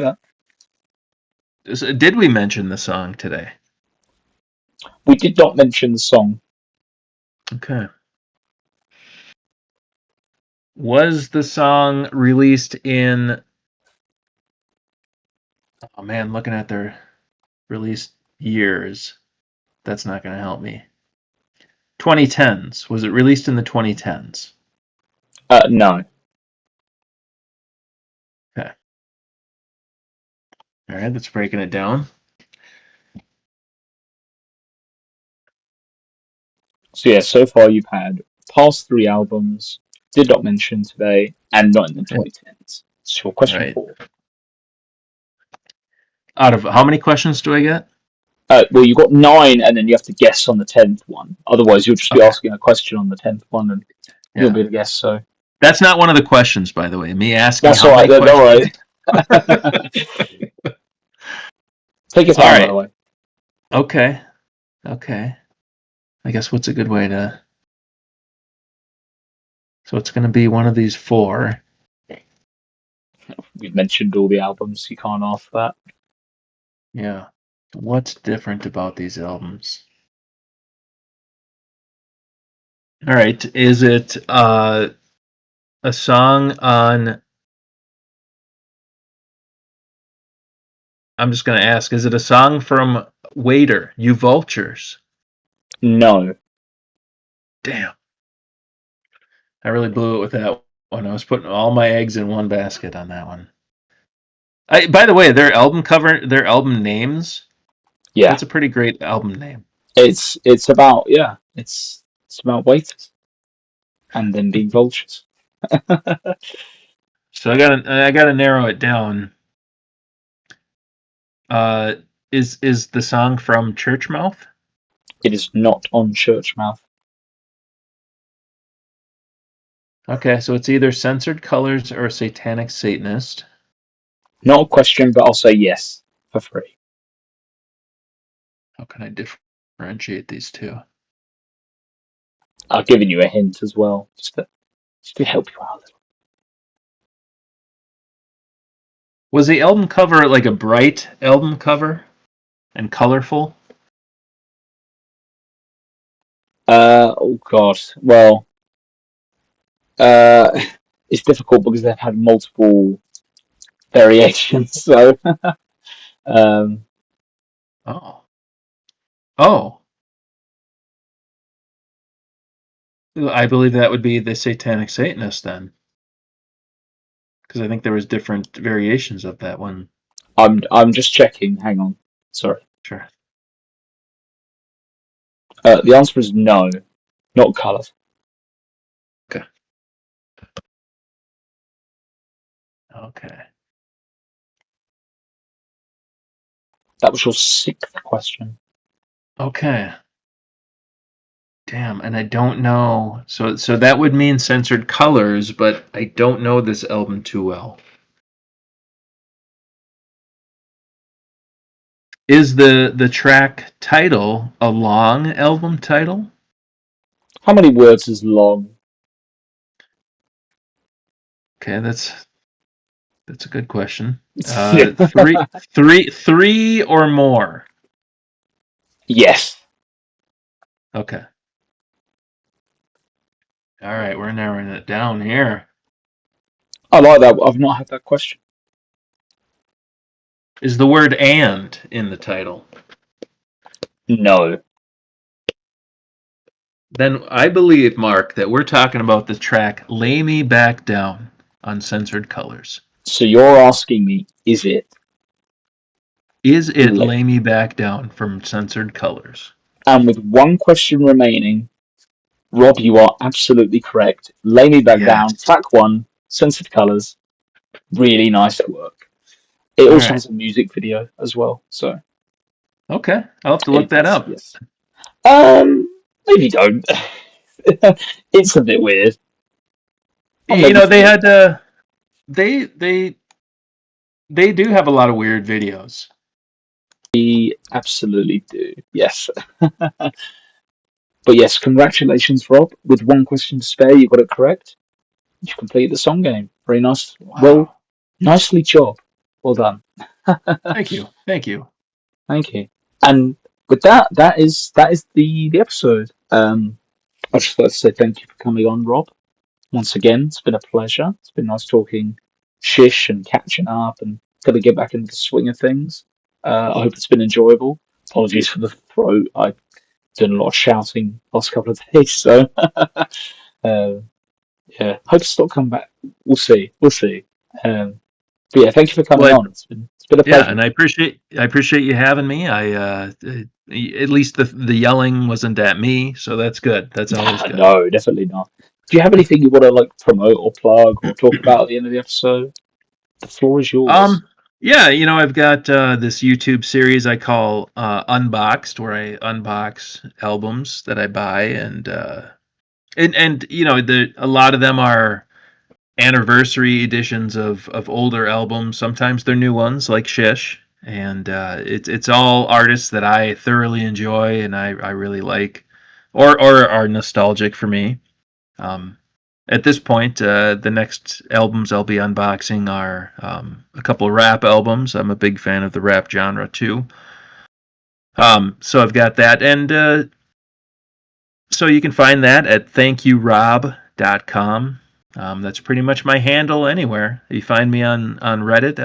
S1: that.
S2: did we mention the song today?
S1: We did not mention the song.
S2: Okay. Was the song released in... Oh man, looking at their release years, that's not going to help me. 2010s. Was it released in the 2010s?
S1: No.
S2: Okay. All right, that's breaking it down.
S1: So yeah, so far you've had past 3 albums, did not mention today, and not in the 2010s. So question
S2: Right.
S1: 4.
S2: Out of how many questions do I get?
S1: Well, you got 9, and then you have to guess on the 10th one. Otherwise, you'll just be
S2: Okay.
S1: asking a question on the 10th one, and you'll be able to guess. So
S2: that's not one of the questions, by the way. Me asking.
S1: That's all right. Don't worry. Take your time, by the way.
S2: Okay. I guess what's a good way to... So it's going to be one of these 4.
S1: We've mentioned all the albums. You can't ask that.
S2: Yeah. What's different about these albums? All right. Is it a song on... I'm just going to ask, is it a song from Waiter, You Vultures?
S1: No.
S2: Damn. I really blew it with that one. I was putting all my eggs in one basket on that one. By the way, their album cover, their album names,
S1: Yeah.
S2: that's a pretty great album name.
S1: It's about it's about waiters and then being vultures.
S2: So I gotta narrow it down. Is the song from Churchmouth?
S1: It is not on Churchmouth.
S2: Okay, so it's either Censored Colors or Satanic Satanist.
S1: Not a question, but I'll say yes for free.
S2: How can I differentiate these two?
S1: I've given you a hint as well, just to help you out a little.
S2: Was the album cover like a bright album cover and colorful?
S1: Oh god. Well, it's difficult because they've had multiple variations. So,
S2: Oh, I believe that would be the Satanic Satanist then, because I think there was different variations of that one.
S1: I'm just checking. Hang on. Sorry.
S2: Sure.
S1: The answer is no, not colours.
S2: Okay.
S1: That was your 6th question.
S2: Okay. Damn, and I don't know. So that would mean Censored Colors, but I don't know this album too well. Is the track title a long album title?
S1: How many words is long?
S2: Okay, that's a good question.
S1: Yeah.
S2: Three or more.
S1: Yes.
S2: Okay. All right, we're narrowing it down here.
S1: I like that. I've not had that question.
S2: Is the word "and" in the title?
S1: No.
S2: Then I believe, Mark, that we're talking about the track "Lay Me Back Down" on Censored Colors.
S1: So you're asking me, is it?
S2: Is it "Lay Me Back Down" from Censored Colors?
S1: And with one question remaining, Rob, you are absolutely correct. Lay Me Back Down, track 1, Censored Colors. Really nice work. It also has a music video as well. So
S2: okay, I'll have to look that up.
S1: Yes. Maybe don't. It's a bit weird.
S2: You know, they had they do have a lot of weird videos.
S1: We absolutely do. Yes. But yes, congratulations, Rob. With one question to spare, you got it correct. You completed the song game. Very nice.
S2: Wow.
S1: Well, nicely job. Well done.
S2: Thank you.
S1: Thank you. And with that is the episode. I just like to say thank you for coming on, Rob. once again, it's been a pleasure. It's been nice talking shish and catching up and going to get back into the swing of things. I hope it's been enjoyable. Apologies for the throat. I've done a lot of shouting last couple of days, so uh, yeah, hope to stop coming back. We'll see. We'll see. But yeah, thank you for coming
S2: Well,
S1: on. It's been a
S2: yeah,
S1: pleasure.
S2: and I appreciate you having me. At least the yelling wasn't at me, so that's good. That's always good.
S1: No, definitely not. Do you have anything you want to like promote or plug or talk about at the end of the episode? The floor is yours.
S2: Um, yeah, I've got this YouTube series I call Unboxed, where I unbox albums that I buy, and a lot of them are anniversary editions of older albums. Sometimes they're new ones, like Shish, and it's all artists that I thoroughly enjoy and I really like, or are nostalgic for me. Um, at this point, the next albums I'll be unboxing are a couple of rap albums. I'm a big fan of the rap genre too. So I've got that, and so you can find that at thankyourob.com. That's pretty much my handle anywhere. You find me on Reddit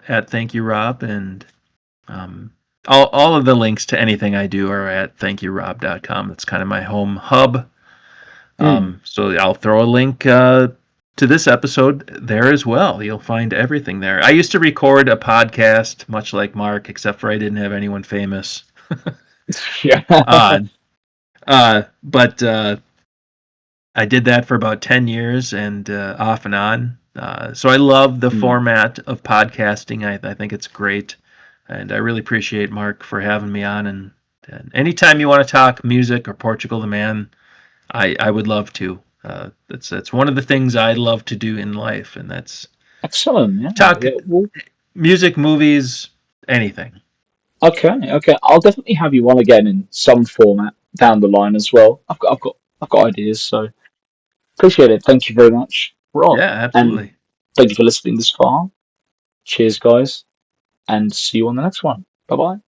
S2: at thankyourob, and um, all of the links to anything I do are at thankyourob.com. That's kind of my home hub.
S1: Mm.
S2: So I'll throw a link to this episode there as well. You'll find everything there. I used to record a podcast, much like Mark, except for I didn't have anyone famous
S1: Yeah.
S2: on. But I did that for about 10 years and off and on. So I love the
S1: Mm.
S2: format of podcasting. I think it's great. And I really appreciate Mark for having me on. And anytime you want to talk music or Portugal the Man, I would love to. That's one of the things I love to do in life, and that's
S1: Excellent. Yeah.
S2: talk
S1: Yeah. Well,
S2: music, movies, anything.
S1: okay. Okay. I'll definitely have you on again in some format down the line as well. I've got ideas. So appreciate it. Thank you very much, Rob,
S2: Yeah,
S1: and
S2: absolutely.
S1: thank you for listening this far. Cheers, guys, and see you on the next one. Bye bye.